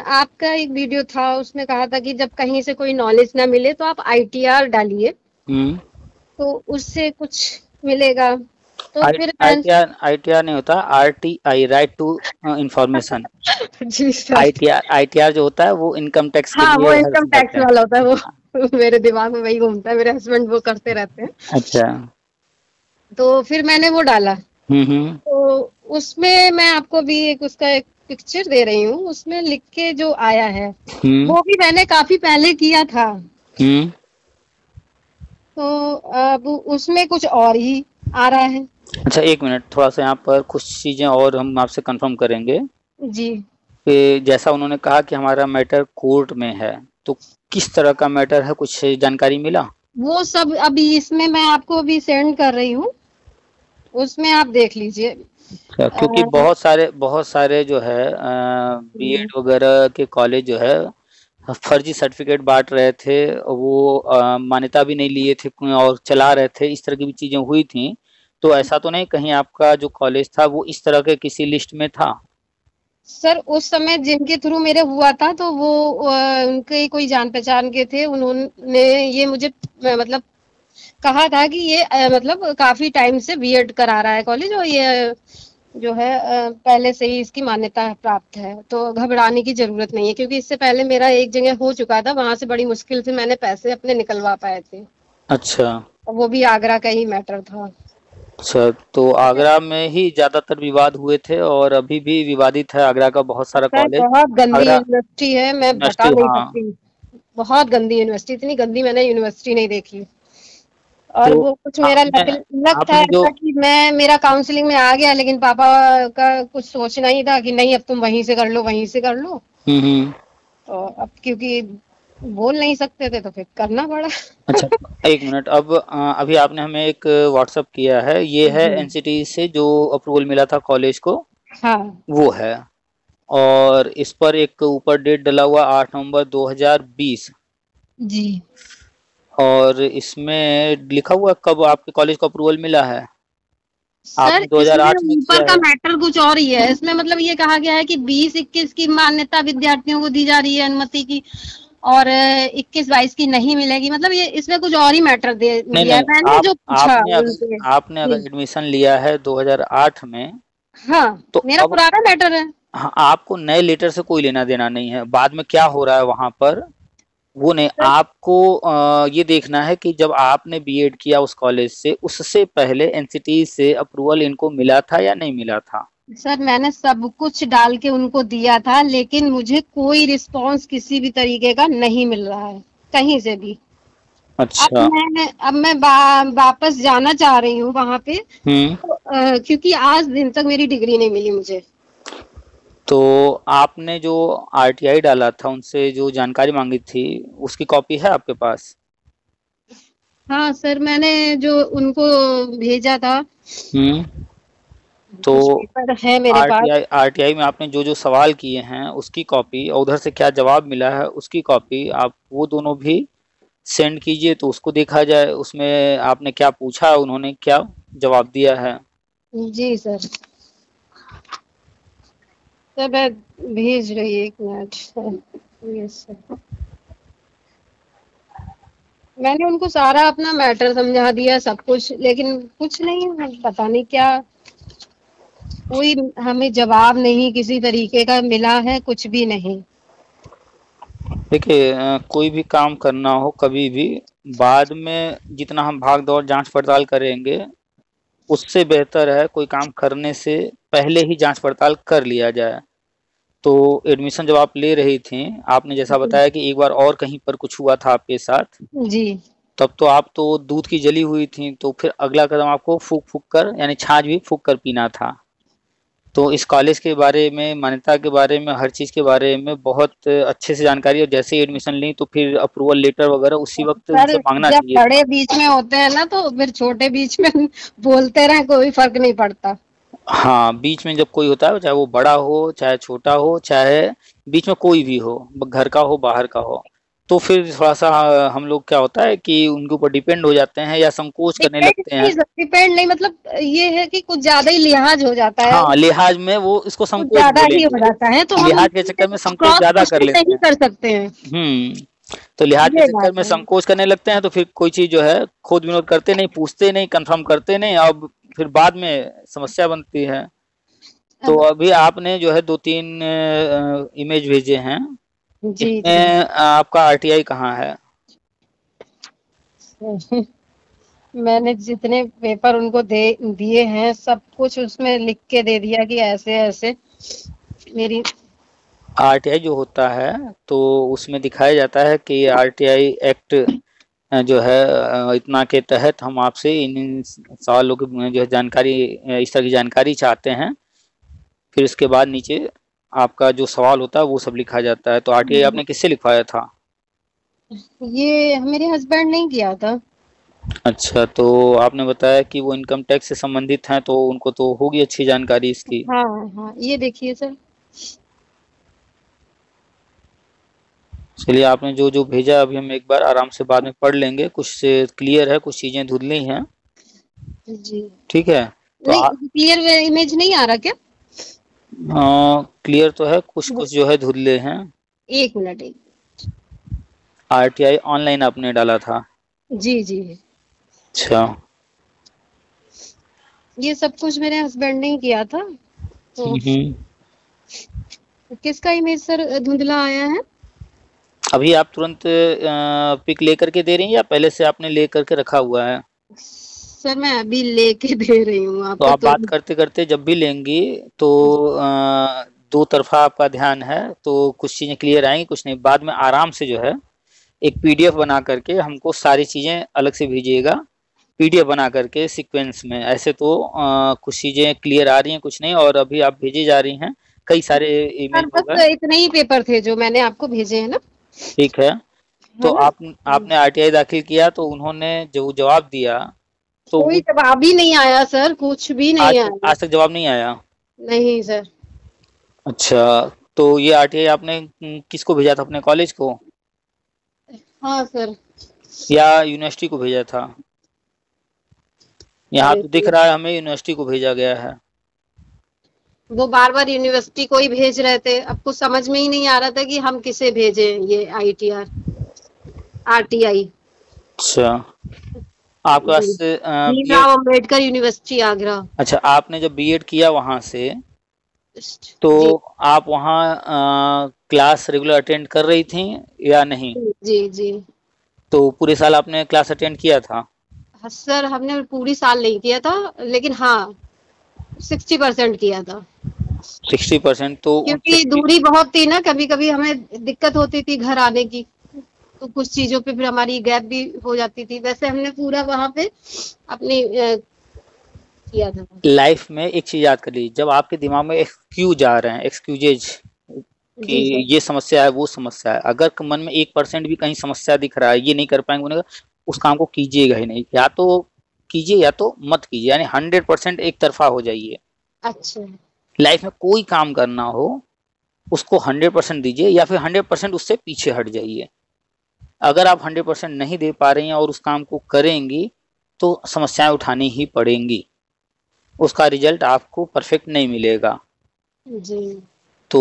आपका एक वीडियो था उसमें कहा था कि जब कहीं से कोई नॉलेज ना मिले तो आप आईटीआर डालिए, हम्म। तो उससे कुछ मिलेगा। तो फिर आईटीआर आईटीआर नहीं होता, आरटीआई, राइट टू इंफॉर्मेशन। जी सर। आईटीआर जो होता है वो इनकम टैक्स के हाँ, वो लिए हेल्प इनकम टैक्स करते हैं। वाला होता है वो मेरे दिमाग में वही घूमता है, मेरे हस्बैंड वो करते रहते हैं। अच्छा। तो फिर मैंने वो डाला। हम्म। तो उसमें मैं आपको भी एक पिक्चर दे रही हूँ, उसमें लिख के जो आया है हम्म। वो भी मैंने काफी पहले किया था। हम्म। तो अब उसमें कुछ और ही आ रहा है। अच्छा, एक मिनट, थोड़ा सा यहाँ पर कुछ चीजें और हम आपसे कंफर्म करेंगे जी। कि जैसा उन्होंने कहा कि हमारा मैटर कोर्ट में है, तो किस तरह का मैटर है, कुछ जानकारी मिला? वो सब अभी इसमें मैं आपको अभी सेंड कर रही हूँ, उसमें आप देख लीजिए। अच्छा, क्योंकि बहुत सारे जो है बीएड वगैरह के कॉलेज जो है फर्जी सर्टिफिकेट बांट रहे थे, वो मान्यता भी नहीं लिए थे और चला रहे थे, इस तरह की भी चीजें हुई थी। तो ऐसा तो नहीं कहीं आपका जो कॉलेज था वो इस तरह के किसी लिस्ट में था? सर उस समय जिनके थ्रू मेरे हुआ था तो वो उनके कोई जान पहचान के थे, उन्होंने ये मुझे मतलब कहा था कि ये मतलब काफी टाइम से बीएड करा रहा है कॉलेज, और ये जो है पहले से ही इसकी मान्यता प्राप्त है, तो घबराने की जरूरत नहीं है, क्योंकि इससे पहले मेरा एक जगह हो चुका था, वहां से बड़ी मुश्किल से मैंने पैसे अपने निकलवा पाए थे। अच्छा। और वो भी आगरा का ही मैटर था। अच्छा, तो आगरा में ही ज्यादातर विवाद हुए थे और अभी भी विवादित है आगरा का बहुत सारा सर कॉलेज। बहुत गंदी आगरा यूनिवर्सिटी है, मैं बता यूनिवर्सिटी, नहीं हाँ। सकती। बहुत गंदी यूनिवर्सिटी, इतनी गंदी मैंने यूनिवर्सिटी नहीं देखी। और तो वो कुछ मेरा आपने लक था आपने जो ऐसा कि मैं मेरा काउंसलिंग में आ गया, लेकिन पापा का कुछ सोचना ही था कि नहीं अब तुम वहीं से कर लो, वहीं से कर लो। हम्म। तो अब क्योंकि बोल नहीं सकते थे तो फिर करना पड़ा। अच्छा, एक मिनट, अब अभी आपने हमें एक व्हाट्सअप किया है, ये है जी। एनसीटी से जो अप्रूवल मिला था कॉलेज को, हाँ। वो है। और इस पर एक ऊपर डेट डला हुआ 8 नवंबर 2020, जी। और इसमें लिखा हुआ कब आपके कॉलेज को अप्रूवल मिला है? सर आपने इसमें 2008 में ऊपर किया का है? मैटर कुछ और ही है, इसमें मतलब ये कहा गया है कि 20-21 की मान्यता विद्यार्थियों को दी जा रही है अनुमति की, और 21-22 की नहीं मिलेगी, मतलब ये इसमें कुछ और ही मैटर दे नहीं दिया है, नहीं, मैंने आप जो पूछा आपने उनसे। अगर आपने जी। अगर एडमिशन लिया है 2008 में, हाँ, तो मेरा अब, पुराना मैटर है। हाँ, आपको नए लेटर से कोई लेना देना नहीं है, बाद में क्या हो रहा है वहां पर वो नहीं। सर आपको ये देखना है कि जब आपने बीएड किया उस कॉलेज से, उससे पहले एनसीटी से अप्रूवल इनको मिला था या नहीं मिला था? सर मैंने सब कुछ डाल के उनको दिया था, लेकिन मुझे कोई रिस्पांस किसी भी तरीके का नहीं मिल रहा है कहीं से भी। अच्छा। अब मैं वापस जाना चाह रही हूँ वहां पे, हम्म। तो, क्योंकि आज दिन तक मेरी डिग्री नहीं मिली मुझे। तो आपने जो आरटीआई डाला था, उनसे जो जानकारी मांगी थी, उसकी कॉपी है आपके पास? हाँ सर, मैंने जो उनको भेजा था हम्म। तो कुछ पेपर है मेरे पास। आरटीआई में आपने जो जो सवाल किए हैं उसकी कॉपी, और उधर से क्या जवाब मिला है उसकी कॉपी, आप वो दोनों भी सेंड कीजिए तो उसको देखा जाए उसमें आपने क्या पूछा, उन्होंने क्या जवाब दिया है। जी सर। सर मैं भेज रही, एक मिनट। Yes sir. मैंने उनको सारा अपना मैटर समझा दिया सब कुछ, लेकिन कुछ नहीं, पता नहीं क्या, कोई हमें जवाब नहीं किसी तरीके का मिला है, कुछ भी नहीं। देखिए, कोई भी काम करना हो कभी भी बाद में जितना हम भाग दौड़ जांच पड़ताल करेंगे, उससे बेहतर है कोई काम करने से पहले ही जांच पड़ताल कर लिया जाए। तो एडमिशन जब आप ले रही थी, आपने जैसा बताया कि एक बार और कहीं पर कुछ हुआ था आपके साथ, जी। तब तो आप तो दूध की जली हुई थी, तो फिर अगला कदम आपको फूक फूक कर, यानी छाछ भी फूक कर पीना था। तो इस कॉलेज के बारे में, मान्यता के बारे में, हर चीज़ के बारे में बहुत अच्छे से जानकारी, और जैसे ही एडमिशन ली तो फिर अप्रूवल लेटर वगैरह उसी वक्त सर उनसे मांगना जब चाहिए बड़े था। बीच में होते हैं ना तो फिर छोटे बीच में बोलते रहे, कोई फर्क नहीं पड़ता। हाँ, बीच में जब कोई होता है, चाहे वो बड़ा हो, चाहे छोटा हो, चाहे बीच में कोई भी हो, घर का हो, बाहर का हो, तो फिर थोड़ा-सा हम लोग क्या होता है कि उनके ऊपर डिपेंड हो जाते हैं या संकोच करने डिपेंड लगते नहीं हैं। सर, डिपेंड नहीं, मतलब ये है कि कुछ ज्यादा ही लिहाज हो जाता है, हाँ, लिहाज में वो इसको कुछ संकोच ज्यादा ही हो बोलेंगे। जाता है, तो हम लिहाज के चक्कर में संकोच क्रॉस ज़्यादा कर क्वेश्चन लेते नहीं हैं। कर सकते हैं। तो लिहाज के ये चक्कर बात में है। संकोच करने लगते हैं, तो फिर कोई चीज़ जो है खोज विनोद करते नहीं, पूछते नहीं, कन्फर्म करते नहीं, अब फिर बाद में समस्या बनती है। तो अब अभी आपने जो है 2-3 इमेज भेजे हैं, जी जी। इसमें आपका आरटीआई कहाँ है? मैंने जितने पेपर उनको दे दिए हैं सब कुछ उसमें लिख के दे दिया कि ऐसे ऐसे मेरी। आरटीआई जो होता है, तो उसमें दिखाया जाता है कि आरटीआई एक्ट जो है इतना के तहत हम आपसे इन सवालों की जो है जानकारी, इस तरह की जानकारी चाहते हैं। फिर उसके बाद नीचे आपका जो सवाल होता है वो सब लिखा जाता है। तो आरटीआई आपने किससे लिखवाया था? ये मेरे हस्बैंड ने किया था। अच्छा, तो आपने बताया कि वो इनकम टैक्स से संबंधित हैं, तो उनको तो होगी अच्छी जानकारी इसकी। हाँ हाँ, ये देखिए सर। चलिए, आपने जो जो भेजा अभी हम एक बार आराम से बाद में पढ़ लेंगे, कुछ से क्लियर है, कुछ चीजें धुंधली हैं। जी। ठीक है। तो नहीं, क्लियर इमेज नहीं आ रहा क्या? क्लियर तो है, कुछ कुछ जो है धुंधले हैं। एक मिनट, एक। आरटीआई ऑनलाइन आपने डाला था? जी जी। अच्छा। ये सब कुछ मेरे हस्बैंड ने ही किया था। तो हम्म। किसका इमेज सर धुंधला आया है? अभी आप तुरंत पिक लेकर के दे रही हैं या पहले से आपने ले करके रखा हुआ है? सर मैं अभी लेके दे रही हूँ तो आपको आप तो। बात करते करते जब भी लेंगी, तो दो तरफा आपका ध्यान है, तो कुछ चीजें क्लियर आएंगी, कुछ नहीं। बाद में आराम से जो है एक पीडीएफ बना करके हमको सारी चीजें अलग से भेजिएगा, पीडीएफ बना करके सीक्वेंस में। ऐसे तो कुछ चीजें क्लियर आ रही हैं, कुछ नहीं, और अभी आप भेजी जा रही हैं, कई सारे सर ईमेल हो बस गए। इतने ही पेपर थे जो मैंने आपको भेजे हैं ना। ठीक है। तो है ना? आपने आरटीआई दाखिल किया, तो उन्होंने जो जवाब दिया, तो कोई वो जवाब ही नहीं आया सर, कुछ भी नहीं आया। आज तक जवाब नहीं आया? नहीं सर। अच्छा, तो ये आरटीआई आपने किसको भेजा था, अपने कॉलेज को हाँ सर। या यूनिवर्सिटी को भेजा था? यहाँ तो दिख रहा है हमें यूनिवर्सिटी को भेजा गया है। वो बार बार यूनिवर्सिटी को ही भेज रहे थे, अब कुछ समझ में ही नहीं आ रहा था कि हम किसे भेजें ये आईटीआर आरटीआई। अच्छा, आपके जी। पास बीएड। भीमराव अंबेडकर यूनिवर्सिटी आगरा। अच्छा, आपने जब बीएड किया वहां से, तो जी आप वहाँ क्लास रेगुलर अटेंड कर रही थी या नहीं? जी जी। तो पूरे साल आपने क्लास अटेंड किया था? हाँ, सर हमने पूरी साल नहीं किया था, लेकिन हाँ 60% किया था। 60%? तो उन क्योंकि 60। दूरी बहुत थी ना, कभी कभी हमें दिक्कत होती थी घर आने की, तो कुछ चीजों पे फिर हमारी गैप भी हो जाती थी। वैसे हमने पूरा वहां पे अपनी किया था। लाइफ में एक चीज याद कर लीजिए, जब आपके दिमाग में एक्सक्यूज आ रहे हैं, एक्सक्यूजेज, कि जी सर। ये समस्या है, वो समस्या है, अगर मन में 1% भी कहीं समस्या दिख रहा है, ये नहीं कर पाएंगे, उन्हें उस काम को कीजिएगा ही नहीं। या तो कीजिए या तो मत कीजिए, यानी 100% एक तरफा हो जाइए। अच्छा। लाइफ में कोई काम करना हो, उसको 100% दीजिए, या फिर 100% उससे पीछे हट जाइए। अगर आप 100% नहीं दे पा रही हैं और उस काम को करेंगी, तो समस्याएं उठानी ही पड़ेंगी, उसका रिजल्ट आपको परफेक्ट नहीं मिलेगा। जी तो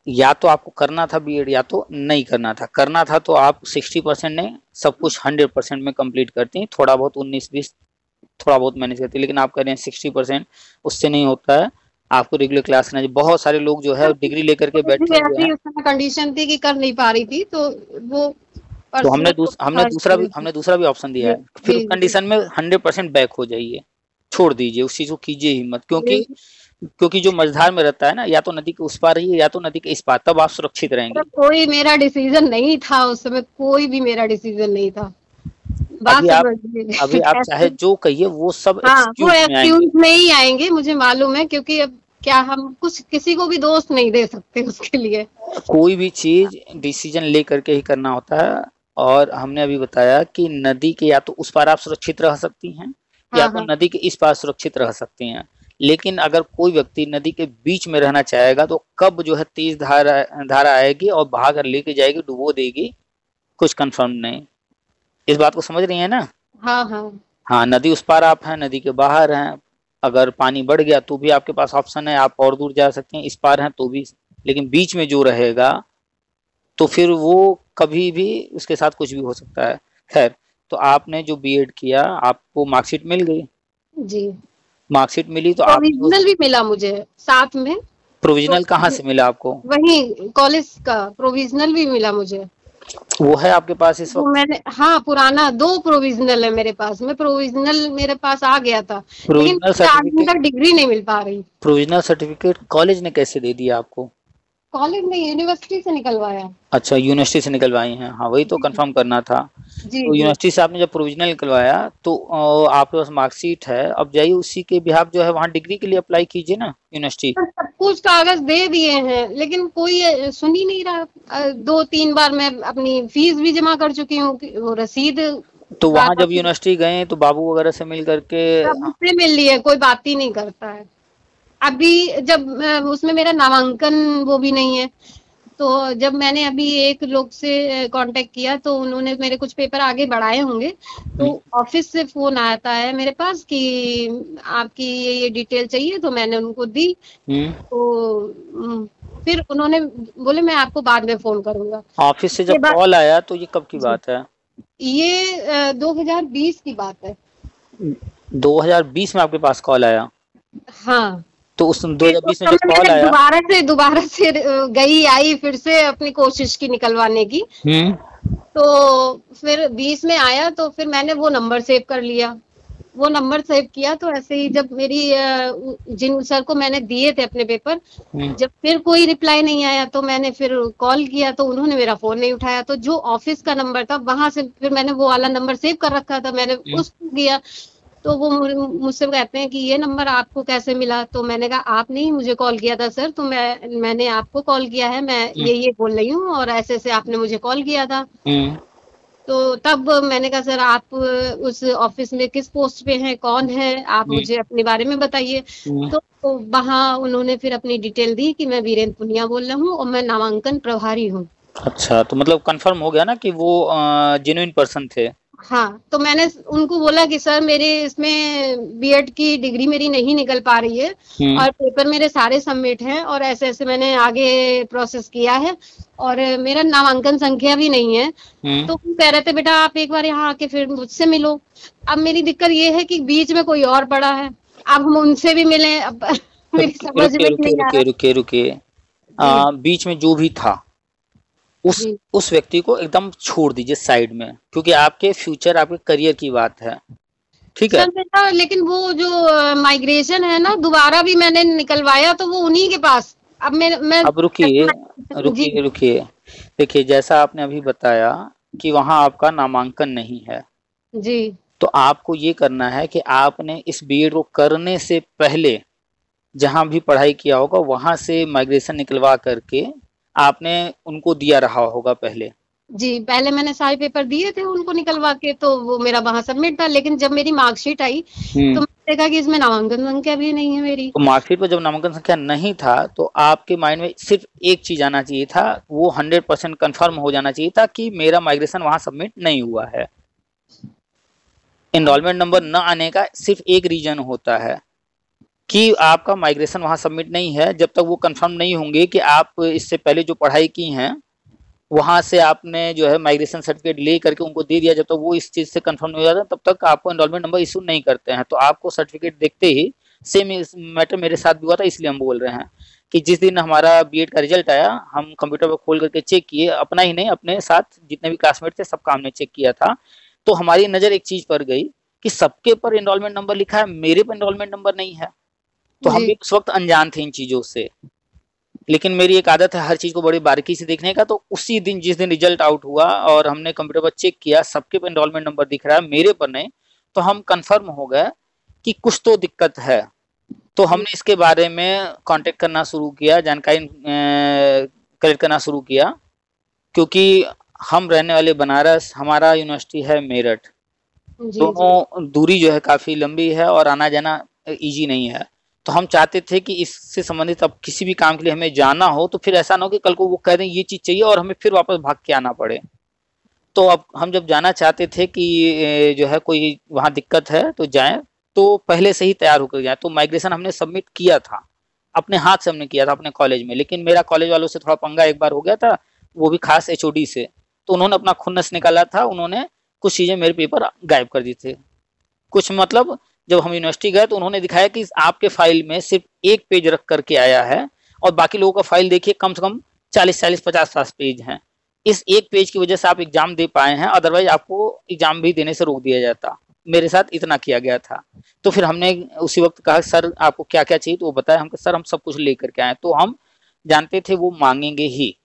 या तो आपको करना था बीएड, या तो नहीं करना था। करना था तो आप 60% नहीं, सब कुछ 100% में कंप्लीट करती, थोड़ा बहुत 19-20 थोड़ा बहुत मैनेज करती, लेकिन आप कह रहे हैं 60%, उससे नहीं होता है। आपको रेगुलर क्लास करना चाहिए। बहुत सारे लोग जो है डिग्री लेकर के बैठे हुए ऐसी हैं। उस समय कंडीशन थी कि कर नहीं पा रही थी, तो वो तो पर्सनल हमने दूसरा भी ऑप्शन दिया जी है, फिर जी उस जी कंडीशन में 100% बैक हो जाइए, छोड़ दीजिए उस चीज को, कीजिए ही मत, क्योंकि जी। जो मझधार में रहता है ना, या तो नदी के उस पार रहिए या तो नदी के इस पार, तब आप सुरक्षित रहेंगे। कोई मेरा डिसीजन नहीं था उस समय, कोई भी मेरा डिसीजन नहीं था। बात अभी आप समझिए चाहे कैसे। जो कहिए वो सब हाँ, वो एक्सक्यूज में आएंगे। एक्सक्यूज में ही आएंगे, मुझे मालूम है, क्योंकि अब क्या हम कुछ किसी को भी दोष नहीं दे सकते उसके लिए। कोई भी चीज डिसीजन ले करके ही करना होता है। और हमने अभी बताया कि नदी के या तो उस पार आप सुरक्षित रह सकती हैं, या हाँ तो हाँ नदी के इस पार सुरक्षित रह सकती हैं। लेकिन अगर कोई व्यक्ति नदी के बीच में रहना चाहेगा तो कब जो है तेज धारा आएगी और बहा कर लेके जाएगी, डुबो देगी, कुछ कंफर्म नहीं। इस बात को समझ रही है ना? हाँ हाँ हाँ, नदी उस पार आप हैं, नदी के बाहर हैं, अगर पानी बढ़ गया तो भी आपके पास ऑप्शन है, आप और दूर जा सकते हैं, इस पार हैं तो भी। लेकिन बीच में जो रहेगा तो फिर वो कभी भी उसके साथ कुछ भी हो सकता है। खैर, तो आपने जो बीएड किया, आपको मार्कशीट मिल गई। जी। मार्कशीट मिली तो आपने उस प्रोविजनल भी मिला मुझे साथ में। प्रोविजनल कहाँ तो से मिला आपको? वही कॉलेज का प्रोविजनल भी मिला मुझे। वो है आपके पास इस वो वक्त? मैंने, हाँ, पुराना 2 प्रोविजनल है मेरे पास में, प्रोविजनल मेरे पास आ गया था, लेकिन प्रोविजनल मुझे आज दिन सर्टिफिकेट तक डिग्री नहीं मिल पा रही। प्रोविजनल सर्टिफिकेट कॉलेज ने कैसे दे दिया आपको? कॉलेज में यूनिवर्सिटी से निकलवाया। अच्छा, यूनिवर्सिटी से निकलवाई हैं, हाँ वही तो जी कंफर्म करना था। जी तो जी। यूनिवर्सिटी से आपने जब प्रोविजनल निकलवाया तो आपके पास मार्कशीट है, अब जाइए उसी के बिहाफ जो है वहाँ डिग्री के लिए अप्लाई कीजिए ना यूनिवर्सिटी। तो सब कुछ कागज दे दिए हैं, लेकिन कोई सुन ही नहीं रहा। 2-3 बार मैं अपनी फीस भी जमा कर चुकी हूँ, वो रसीद तो वहाँ जब वापस यूनिवर्सिटी गए तो बाबू वगैरह से मिल करके? सबसे मिल लिए, कोई बात ही नहीं करता है। अभी जब उसमें मेरा नामांकन वो भी नहीं है, तो जब मैंने अभी एक लोग से कांटेक्ट किया तो उन्होंने मेरे कुछ पेपर आगे बढ़ाए होंगे, तो हम्म ऑफिस से फोन आता है मेरे पास कि आपकी ये डिटेल चाहिए, तो मैंने उनको दी। हम्म। तो फिर उन्होंने बोले मैं आपको बाद में फोन करूंगा। ऑफिस से ये जब बात, कॉल आया तो ये कब की जी, बात है? ये 2020 की बात है। 2020 में आपके पास कॉल आया? हाँ, तो उस फिर उस 2020 में जब समय कॉल मैंने आया। दोबारा से गई आई फिर से अपनी कोशिश की निकलवाने की। हम्म तो फिर 20 में आया तो फिर मैंने वो नंबर सेव कर लिया। वो नंबर सेव किया तो ऐसे ही जब मेरी जिन सर को मैंने दिए थे अपने पेपर, हम्म जब फिर कोई रिप्लाई नहीं आया तो मैंने फिर कॉल किया तो उन्होंने मेरा फोन नहीं उठाया। तो जो ऑफिस का नंबर था वहां से फिर मैंने वो वाला नंबर सेव कर रखा था, मैंने हम्म उसको किया। तो वो मुझसे कहते हैं कि ये नंबर आपको कैसे मिला? तो मैंने कहा आपने ही मुझे कॉल किया था सर, तो मैंने आपको कॉल किया है, मैं हम्म ये बोल रही हूँ और ऐसे ऐसे आपने मुझे कॉल किया था। हम्म तो तब मैंने कहा सर आप उस ऑफिस में किस पोस्ट पे हैं, कौन है, आप हम्म मुझे अपने बारे में बताइए। हम्म। तो वहाँ उन्होंने फिर अपनी डिटेल दी कि मैं वीरेंद्र पुनिया बोल रहा हूँ और मैं नामांकन प्रभारी हूँ। अच्छा, तो मतलब कंफर्म हो गया ना कि वो जेन्युइन पर्सन थे? हाँ, तो मैंने उनको बोला कि सर मेरे इसमें बीएड की डिग्री मेरी नहीं निकल पा रही है हम्म और पेपर मेरे सारे सबमिट हैं और ऐसे ऐसे मैंने आगे प्रोसेस किया है और मेरा नामांकन संख्या भी नहीं है। हम्म। तो वो कह रहे थे बेटा आप एक बार यहाँ आके फिर मुझसे मिलो। अब मेरी दिक्कत ये है कि बीच में कोई और पड़ा है, अब हम उनसे भी मिले, अब मेरी समझ में रुकिए ही रुकिए नहीं आ रुकिए रहा। रुकिए रुकिए। जी बीच में जो भी था जी उस व्यक्ति को एकदम छोड़ दीजिए साइड में, क्योंकि आपके फ्यूचर, आपके करियर की बात है। ठीक है? सर बेटा, लेकिन वो जो माइग्रेशन है ना, दोबारा भी मैंने निकलवाया तो वो उन्हीं के पास। अब मैं अब रुकिए जी रुकिए रुकिए। देखिए, जैसा आपने अभी बताया कि वहां आपका नामांकन नहीं है, जी तो आपको ये करना है कि आपने इस बीएड को करने से पहले जहां भी पढ़ाई किया होगा वहां से माइग्रेशन निकलवा करके आपने उनको दिया रहा होगा पहले। जी, पहले मैंने सारे पेपर दिए थे उनको निकलवा के, तो वो मेरा वहां सबमिट था, लेकिन जब मेरी मार्कशीट आई तो हम्म। मैंने देखा कि इसमें नामांकन संख्या भी नहीं है मेरी। तो मार्कशीट पर जब नामांकन संख्या नहीं था तो आपके माइंड में सिर्फ एक चीज आना चाहिए था, वो 100% कंफर्म हो जाना चाहिए था कि मेरा माइग्रेशन वहां सबमिट नहीं हुआ है। एनरोलमेंट नंबर न आने का सिर्फ एक रीजन होता है कि आपका माइग्रेशन वहां सबमिट नहीं है। जब तक वो कंफर्म नहीं होंगे कि आप इससे पहले जो पढ़ाई की हैं वहां से आपने जो है माइग्रेशन सर्टिफिकेट ले करके उनको दे दिया, जब तक वो इस चीज से कंफर्म नहीं हो जाता तब तक आपको एनरोलमेंट नंबर इशू नहीं करते हैं। तो आपको सर्टिफिकेट देखते ही सेम मैटर मेरे साथ भी हुआ था, इसलिए हम बोल रहे हैं कि जिस दिन हमारा बीएड का रिजल्ट आया, हम कंप्यूटर पर खोल करके चेक किए, अपना ही नहीं अपने साथ जितने भी क्लासमेट थे सबका हमने चेक किया था। तो हमारी नजर एक चीज पर गई कि सबके पर एनरोलमेंट नंबर लिखा है, मेरे पर एनरोलमेंट नंबर नहीं है। तो हम भी उस वक्त अनजान थे इन चीजों से, लेकिन मेरी एक आदत है हर चीज को बड़ी बारीकी से देखने का। तो उसी दिन जिस दिन रिजल्ट आउट हुआ और हमने कंप्यूटर पर चेक किया, सबके पर एनरोलमेंट नंबर दिख रहा है, मेरे पर नहीं, तो हम कंफर्म हो गए कि कुछ तो दिक्कत है। तो हमने इसके बारे में कांटेक्ट करना शुरू किया, जानकारी कलेक्ट करना शुरू किया, क्योंकि हम रहने वाले बनारस, हमारा यूनिवर्सिटी है मेरठ, दोनों दूरी जो है काफी लंबी है और आना जाना इजी नहीं है। तो हम चाहते थे कि इससे संबंधित अब किसी भी काम के लिए हमें जाना हो तो फिर ऐसा ना हो कि कल को वो कह दें ये चीज चाहिए और हमें फिर वापस भाग के आना पड़े। तो अब हम जब जाना चाहते थे कि जो है कोई वहाँ दिक्कत है तो जाएं, तो पहले से ही तैयार होकर जाए। तो माइग्रेशन हमने सबमिट किया था, अपने हाथ से हमने किया था अपने कॉलेज में, लेकिन मेरा कॉलेज वालों से थोड़ा पंगा एक बार हो गया था, वो भी खास एचओडी से। तो उन्होंने अपना खुन्नस निकाला था, उन्होंने कुछ चीजें मेरे पेपर गायब कर दी थे। कुछ मतलब जब हम यूनिवर्सिटी गए तो उन्होंने दिखाया कि आपके फाइल में सिर्फ एक पेज रख करके आया है और बाकी लोगों का फाइल देखिए कम से कम 40-50 पेज हैं। इस एक पेज की वजह से आप एग्जाम दे पाए हैं, अदरवाइज आपको एग्जाम भी देने से रोक दिया जाता। मेरे साथ इतना किया गया था। तो फिर हमने उसी वक्त कहा सर आपको क्या क्या चाहिए, तो वो बताया हमको, सर हम सब कुछ लेकर के आए। तो हम जानते थे वो मांगेंगे ही।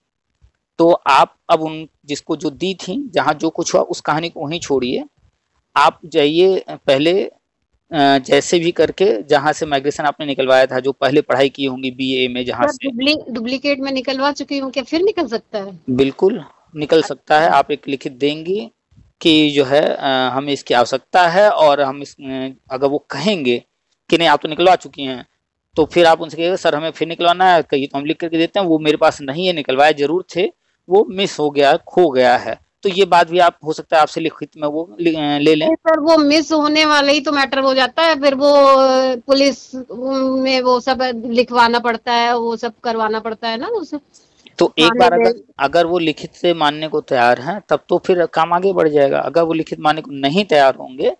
तो आप अब उन जिसको जो दी थी, जहाँ जो कुछ हुआ उस कहानी को वहीं छोड़िए, आप जाइए पहले जैसे भी करके जहाँ से माइग्रेशन आपने निकलवाया था, जो पहले पढ़ाई की होंगी बीए में जहाँ से। डुप्लीकेट में निकलवा चुकी हूँ, क्या फिर निकल सकता है? बिल्कुल निकल सकता है। आप एक लिखित देंगी कि जो है हमें इसकी आवश्यकता है, और हम इस अगर वो कहेंगे कि नहीं आप तो निकलवा चुकी हैं, तो फिर आप उनसे कहिएगा सर हमें फिर निकलवाना है, कहिए तो हम लिख करके देते हैं, वो मेरे पास नहीं है, निकलवाए जरूर थे, वो मिस हो गया, खो गया है। तो ये बात भी आप हो सकता है आपसे लिखित में वो ले लें। सर वो मिस होने वाला ही तो मैटर हो जाता है, फिर वो पुलिस में वो सब लिखवाना पड़ता है, वो सब करवाना पड़ता है ना वो सब। तो एक बार अगर वो लिखित से मानने को तैयार हैं तब तो फिर काम आगे बढ़ जाएगा। अगर वो लिखित मानने को नहीं तैयार होंगे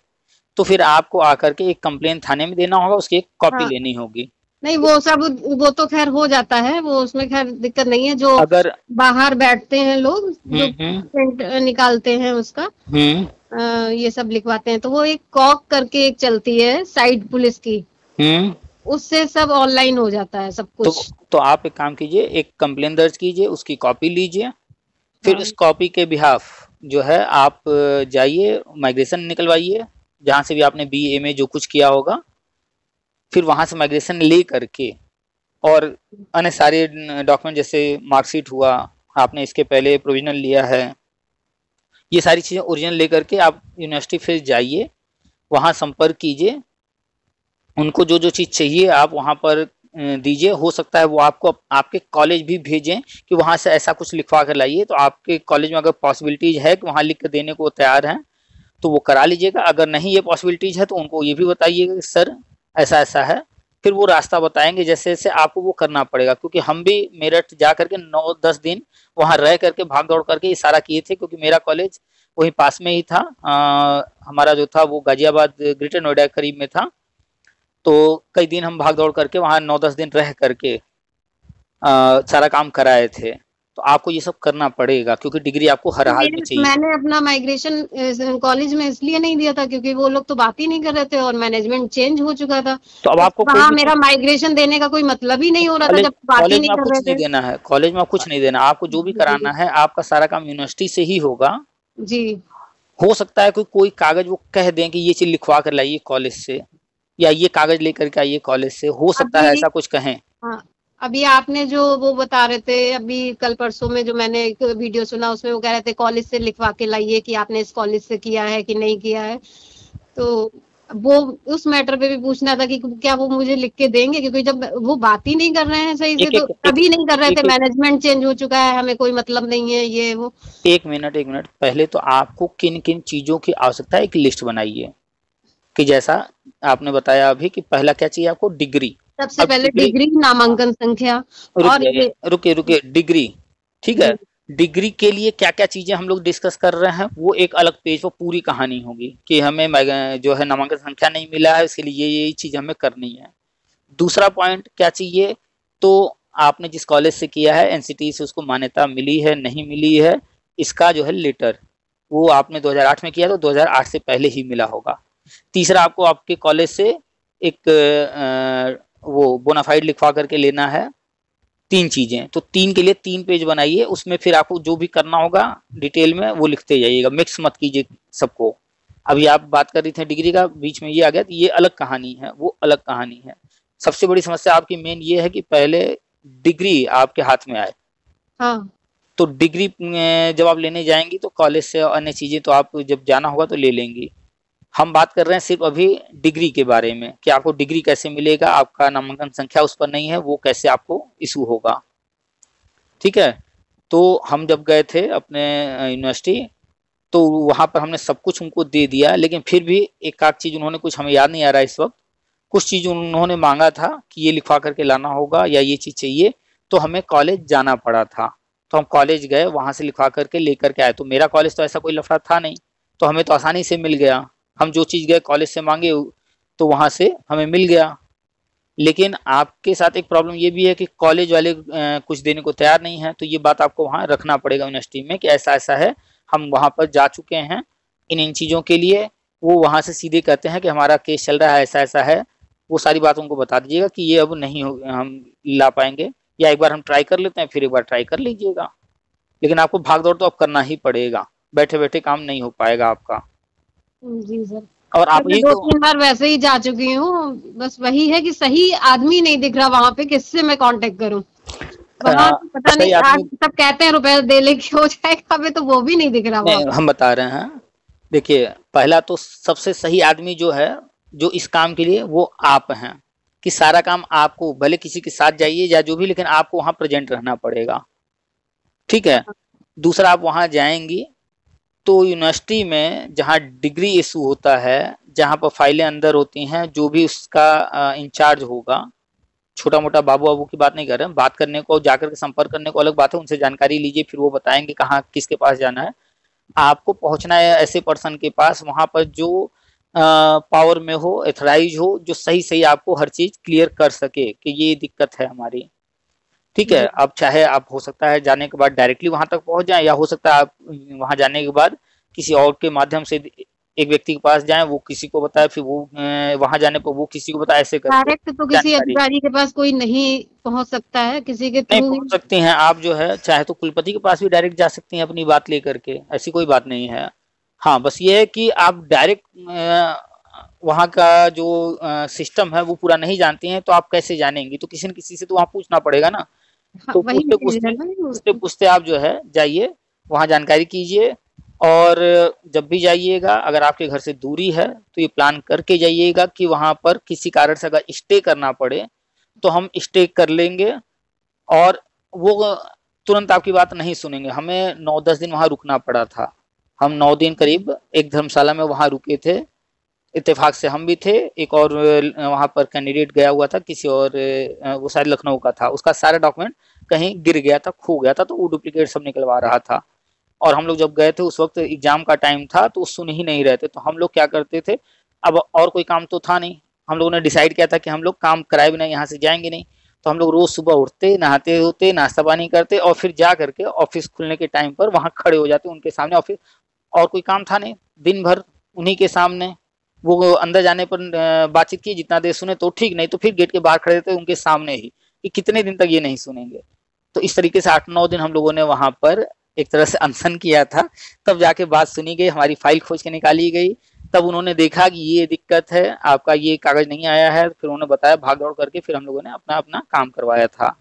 तो फिर आपको आकर के एक कंप्लेन थाने में देना होगा, उसकी एक कॉपी लेनी होगी। नहीं वो सब वो तो खैर हो जाता है, वो उसमें खैर दिक्कत नहीं है। जो अगर बाहर बैठते हैं लोग जो प्रिंट निकालते हैं उसका ये सब लिखवाते हैं, तो वो एक कॉक करके एक चलती है साइड पुलिस की, उससे सब ऑनलाइन हो जाता है सब कुछ। तो आप एक काम कीजिए, एक कंप्लेन दर्ज कीजिए, उसकी कॉपी लीजिए, फिर उस कॉपी के बिहाफ जो है आप जाइए माइग्रेशन निकलवाइए, जहाँ से भी आपने बीए में जो कुछ किया होगा, फिर वहां से माइग्रेशन ले करके और अन्य सारे डॉक्यूमेंट जैसे मार्कशीट हुआ, आपने इसके पहले प्रोविजनल लिया है, ये सारी चीजें ओरिजिनल लेकर के आप यूनिवर्सिटी फिर जाइए, वहां संपर्क कीजिए, उनको जो जो चीज चाहिए आप वहां पर दीजिए। हो सकता है वो आपको आपके कॉलेज भी भेजें कि वहां से ऐसा कुछ लिखवा कर लाइए। तो आपके कॉलेज में अगर पॉसिबिलिटीज है कि वहां लिख कर देने को तैयार हैं तो वो करा लीजिएगा। अगर नहीं ये पॉसिबिलिटीज है तो उनको ये भी बताइएगा कि सर ऐसा ऐसा है, फिर वो रास्ता बताएंगे जैसे जैसे आपको वो करना पड़ेगा। क्योंकि हम भी मेरठ जा करके 9-10 दिन वहां रह करके भाग दौड़ करके ये सारा किए थे, क्योंकि मेरा कॉलेज वही पास में ही था। हमारा जो था वो गाजियाबाद ग्रेटर नोएडा के करीब में था। तो कई दिन हम भाग दौड़ करके वहाँ 9-10 दिन रह करके सारा काम कराए थे। तो आपको ये सब करना पड़ेगा क्योंकि डिग्री आपको हर हाल में चाहिए। मैंने अपना माइग्रेशन कॉलेज में इसलिए नहीं दिया था क्योंकि वो लोग तो बात ही नहीं कर रहे थे और मैनेजमेंट चेंज हो चुका था। तो अब आपको वहाँ मेरा माइग्रेशन देने का कोई मतलब ही नहीं हो रहा था जब बात ही नहीं कर रहे थे। देना है कॉलेज में कुछ नहीं देना, आपको जो भी कराना है आपका सारा काम यूनिवर्सिटी से ही होगा जी। हो सकता है कोई कागज वो कह दें कि ये चीज लिखवा कर लाइए कॉलेज से, या ये कागज लेकर के आइए कॉलेज से, हो सकता है ऐसा कुछ कहें। हाँ, अभी आपने जो वो बता रहे थे अभी कल परसों में जो मैंने एक वीडियो सुना उसमें वो कह रहे थे कॉलेज से लिखवा के लाइए कि आपने इस कॉलेज से किया है कि नहीं किया है। तो वो उस मैटर पे भी पूछना था कि क्या वो मुझे लिख के देंगे, क्योंकि जब वो बात ही नहीं कर रहे हैं सही से तो अभी नहीं कर रहे थे, मैनेजमेंट चेंज हो चुका है, हमें कोई मतलब नहीं है ये वो। एक मिनट पहले तो आपको किन किन चीजों की आवश्यकता है एक लिस्ट बनाइए, कि जैसा आपने बताया अभी कि पहला क्या चाहिए आपको, डिग्री। सबसे पहले डिग्री, नामांकन संख्या और रुके डिग्री, ठीक है। डिग्री के लिए क्या क्या चीजें हम लोग डिस्कस कर रहे हैं वो एक अलग पेज पर पूरी कहानी होगी कि हमें जो है नामांकन संख्या नहीं मिला है, इसके लिए ये चीज हमें करनी है। दूसरा पॉइंट क्या चाहिए, तो आपने जिस कॉलेज से किया है एनसीटी से उसको मान्यता मिली है नहीं मिली है, इसका जो है लेटर, वो आपने 2008 में किया तो 2008 से पहले ही मिला होगा। तीसरा आपको आपके कॉलेज से एक वो बोनाफाइड लिखवा करके लेना है। 3 चीजें, तो 3 के लिए 3 पेज बनाइए, उसमें फिर आपको जो भी करना होगा डिटेल में वो लिखते जाइएगा, मिक्स मत कीजिए सबको। अभी आप बात कर रही थी डिग्री का, बीच में ये आ गया, तो ये अलग कहानी है, वो अलग कहानी है। सबसे बड़ी समस्या आपकी मेन ये है कि पहले डिग्री आपके हाथ में आए। हाँ। तो डिग्री जब आप लेने जाएंगी तो कॉलेज से अन्य चीजें तो आप जब जाना होगा तो ले लेंगी। हम बात कर रहे हैं सिर्फ अभी डिग्री के बारे में कि आपको डिग्री कैसे मिलेगा, आपका नामांकन संख्या उस पर नहीं है, वो कैसे आपको इशू होगा। ठीक है, तो हम जब गए थे अपने यूनिवर्सिटी तो वहां पर हमने सब कुछ उनको दे दिया, लेकिन फिर भी एक आध चीज उन्होंने, कुछ हमें याद नहीं आ रहा इस वक्त, कुछ चीज उन्होंने मांगा था कि ये लिखवा करके लाना होगा या ये चीज चाहिए, तो हमें कॉलेज जाना पड़ा था। तो हम कॉलेज गए, वहां से लिखवा करके लेकर के आए। तो मेरा कॉलेज तो ऐसा कोई लफड़ा था नहीं, तो हमें तो आसानी से मिल गया। हम जो चीज गए कॉलेज से मांगे तो वहां से हमें मिल गया। लेकिन आपके साथ एक प्रॉब्लम ये भी है कि कॉलेज वाले कुछ देने को तैयार नहीं है, तो ये बात आपको वहां रखना पड़ेगा यूनिवर्सिटी में कि ऐसा ऐसा है, हम वहां पर जा चुके हैं इन चीजों के लिए। वो वहां से सीधे कहते हैं कि हमारा केस चल रहा है, ऐसा ऐसा है। वो सारी बात उनको बता दीजिएगा कि ये अब नहीं हम ला पाएंगे, या एक बार हम ट्राई कर लेते हैं, फिर एक बार ट्राई कर लीजिएगा। लेकिन आपको भाग दौड़ तो अब करना ही पड़ेगा, बैठे बैठे काम नहीं हो पाएगा आपका। जी सर। और आप मैं ये 2-3 बार वैसे ही जा चुकी हूँ, बस वही है कि सही आदमी नहीं दिख रहा वहां पे, किससे मैं कांटेक्ट करूँ। वहां पता नहीं, आज सब कहते हैं रुपए दे लेके हो जाएगा, अभी तो वो भी नहीं दिख रहा वहां। हम बता रहे हैं, देखिए पहला तो सबसे सही आदमी जो है जो इस काम के लिए, वो आप हैं, कि सारा काम आपको, भले किसी के साथ जाइए या जो भी, लेकिन आपको वहां प्रेजेंट रहना पड़ेगा। ठीक है। दूसरा, आप वहां जाएंगी तो यूनिवर्सिटी में जहां डिग्री इशू होता है, जहां पर फाइलें अंदर होती हैं, जो भी उसका इंचार्ज होगा, छोटा मोटा बाबू बाबू की बात नहीं कर रहे हैं, बात करने को, जाकर के संपर्क करने को अलग बात है, उनसे जानकारी लीजिए, फिर वो बताएंगे कहाँ किसके पास जाना है। आपको पहुंचना है ऐसे पर्सन के पास वहां पर जो पावर में हो, एथराइज हो, जो सही सही आपको हर चीज क्लियर कर सके कि ये दिक्कत है हमारी। ठीक है। अब चाहे आप, हो सकता है जाने के बाद डायरेक्टली वहां तक पहुंच जाए, या हो सकता है आप वहां जाने के बाद किसी और के माध्यम से एक व्यक्ति के पास जाए, वो किसी को बताए, फिर वो वहां जाने पर वो किसी को बताए, ऐसे करके डायरेक्ट तो किसी अधिकारी के पास कोई नहीं पहुंच सकता है, किसी के नहीं थ्रू पहुंच सकती हैं आप। जो है चाहे तो कुलपति के पास भी डायरेक्ट जा सकती हैं अपनी बात लेकर के, ऐसी कोई बात नहीं है। हाँ, बस ये है कि आप डायरेक्ट वहाँ का जो सिस्टम है वो पूरा नहीं जानती हैं, तो आप कैसे जानेंगी, तो किसी न किसी से तो वहाँ पूछना पड़ेगा ना। तो पूछते पूछते आप जो है जाइए, वहाँ जानकारी कीजिए, और जब भी जाइएगा अगर आपके घर से दूरी है तो ये प्लान करके जाइएगा कि वहां पर किसी कारण से अगर स्टे करना पड़े तो हम स्टे कर लेंगे, और वो तुरंत आपकी बात नहीं सुनेंगे। हमें 9-10 दिन वहां रुकना पड़ा था। हम 9 दिन करीब एक धर्मशाला में वहां रुके थे। इत्तेफाक से हम भी थे, एक और वहां पर कैंडिडेट गया हुआ था किसी और, वो शायद लखनऊ का था, उसका सारा डॉक्यूमेंट कहीं गिर गया था, खो गया था, तो वो डुप्लीकेट सब निकलवा रहा था। और हम लोग जब गए थे उस वक्त एग्जाम का टाइम था, तो सुन ही नहीं रहे थे। तो हम लोग क्या करते थे, अब और कोई काम तो था नहीं, हम लोगों ने डिसाइड किया था कि हम लोग काम कराए बिना यहाँ से जाएंगे नहीं। तो हम लोग रोज सुबह उठते, नहाते होते, नाश्ता पानी करते, और फिर जा करके ऑफिस खुलने के टाइम पर वहां खड़े हो जाते उनके सामने। ऑफिस और कोई काम था नहीं, दिन भर उन्हीं के सामने। वो अंदर जाने पर बातचीत की, जितना देर सुने तो ठीक, नहीं तो फिर गेट के बाहर खड़े रहते उनके सामने ही, कि कितने दिन तक ये नहीं सुनेंगे। तो इस तरीके से 8-9 दिन हम लोगों ने वहां पर एक तरह से अनशन किया था। तब जाके बात सुनी गई, हमारी फाइल खोज के निकाली गई, तब उन्होंने देखा कि ये दिक्कत है, आपका ये कागज नहीं आया है, फिर उन्होंने बताया, भाग दौड़ करके फिर हम लोगों ने अपना अपना काम करवाया था।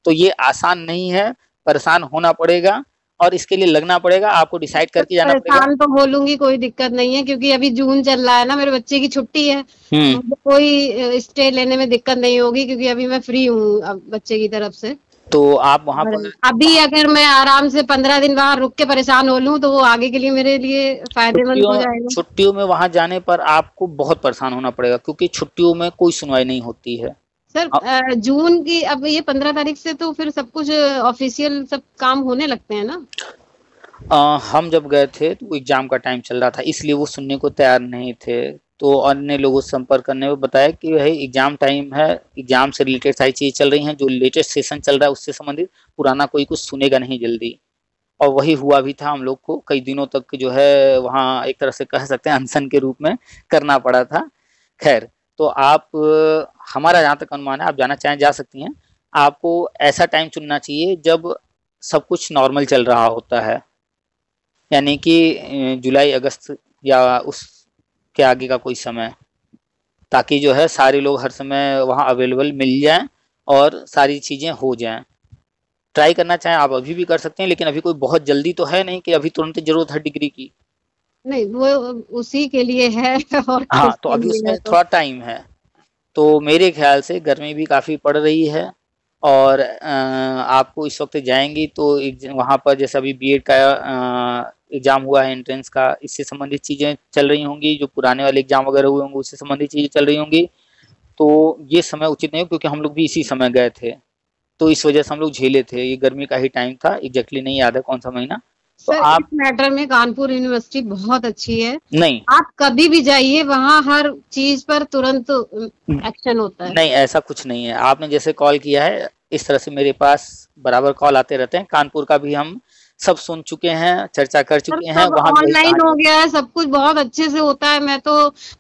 तो ये आसान नहीं है, परेशान होना पड़ेगा और इसके लिए लगना पड़ेगा, आपको डिसाइड करके जाना पड़ेगा। परेशान तो बोलूंगी, कोई दिक्कत नहीं है, क्योंकि अभी जून चल रहा है ना, मेरे बच्चे की छुट्टी है, तो कोई स्टे लेने में दिक्कत नहीं होगी, क्योंकि अभी मैं फ्री हूँ बच्चे की तरफ से। तो आप वहां पर अभी अगर मैं आराम से 15 दिन बाहर रुक के परेशान हो लूं तो वो आगे के लिए मेरे लिए फायदेमंद हो जाएगा। छुट्टियों में वहां जाने पर आपको बहुत परेशान होना पड़ेगा, क्योंकि छुट्टियों में कोई सुनवाई नहीं होती है सर। जून की अब ये 15 तारीख से तो फिर सब कुछ ऑफिशियल सब काम होने लगते हैं ना। हम जब गए थे तो एग्जाम का टाइम चल रहा था, इसलिए वो सुनने को तैयार नहीं थे। तो अन्य लोगों से संपर्क करने में बताया कि भाई एग्जाम टाइम है, एग्जाम से रिलेटेड सारी चीजें चल रही हैं, जो लेटेस्ट सेशन चल रहा है उससे संबंधित, पुराना कोई कुछ सुनेगा नहीं जल्दी। और वही हुआ भी था, हम लोग को कई दिनों तक जो है वहाँ एक तरह से कह सकते हैं अनशन के रूप में करना पड़ा था। खैर, तो आप हमारा जहाँ तक अनुमान है, आप जाना चाहें जा सकती हैं। आपको ऐसा टाइम चुनना चाहिए जब सब कुछ नॉर्मल चल रहा होता है, यानी कि जुलाई अगस्त या उसके आगे का कोई समय, ताकि जो है सारे लोग हर समय वहाँ अवेलेबल मिल जाएं और सारी चीज़ें हो जाएं। ट्राई करना चाहें आप अभी भी कर सकते हैं, लेकिन अभी कोई बहुत जल्दी तो है नहीं कि अभी तुरंत जरूरत है डिग्री की। नहीं, वो उसी के लिए है और हाँ, तो किसके अभी लिए उसमें है तो। थोड़ा टाइम है। तो मेरे ख्याल से गर्मी भी काफ़ी पड़ रही है, और आपको इस वक्त जाएंगी तो वहाँ पर जैसे अभी बीएड का एग्ज़ाम हुआ है एंट्रेंस का, इससे संबंधित चीज़ें चल रही होंगी, जो पुराने वाले एग्ज़ाम वगैरह हुए होंगे उससे संबंधित चीज़ें चल रही होंगी। तो ये समय उचित नहीं हो, क्योंकि हम लोग भी इसी समय गए थे, तो इस वजह से हम लोग झेले थे। ये गर्मी का ही टाइम था, एग्जैक्टली नहीं याद है कौन सा महीना। तो सर, आप इस मैटर में कानपुर यूनिवर्सिटी बहुत अच्छी है। नहीं आप कभी भी जाइए, वहाँ हर चीज पर तुरंत एक्शन होता है। नहीं, ऐसा कुछ नहीं है। आपने जैसे कॉल किया है, इस तरह से मेरे पास बराबर कॉल आते रहते हैं। कानपुर का भी हम सब सुन चुके हैं, चर्चा कर सर, चुके हैं, सब वहाँ भी वही ऑनलाइन कहानी हो है। गया है, सब कुछ बहुत अच्छे से होता है। मैं तो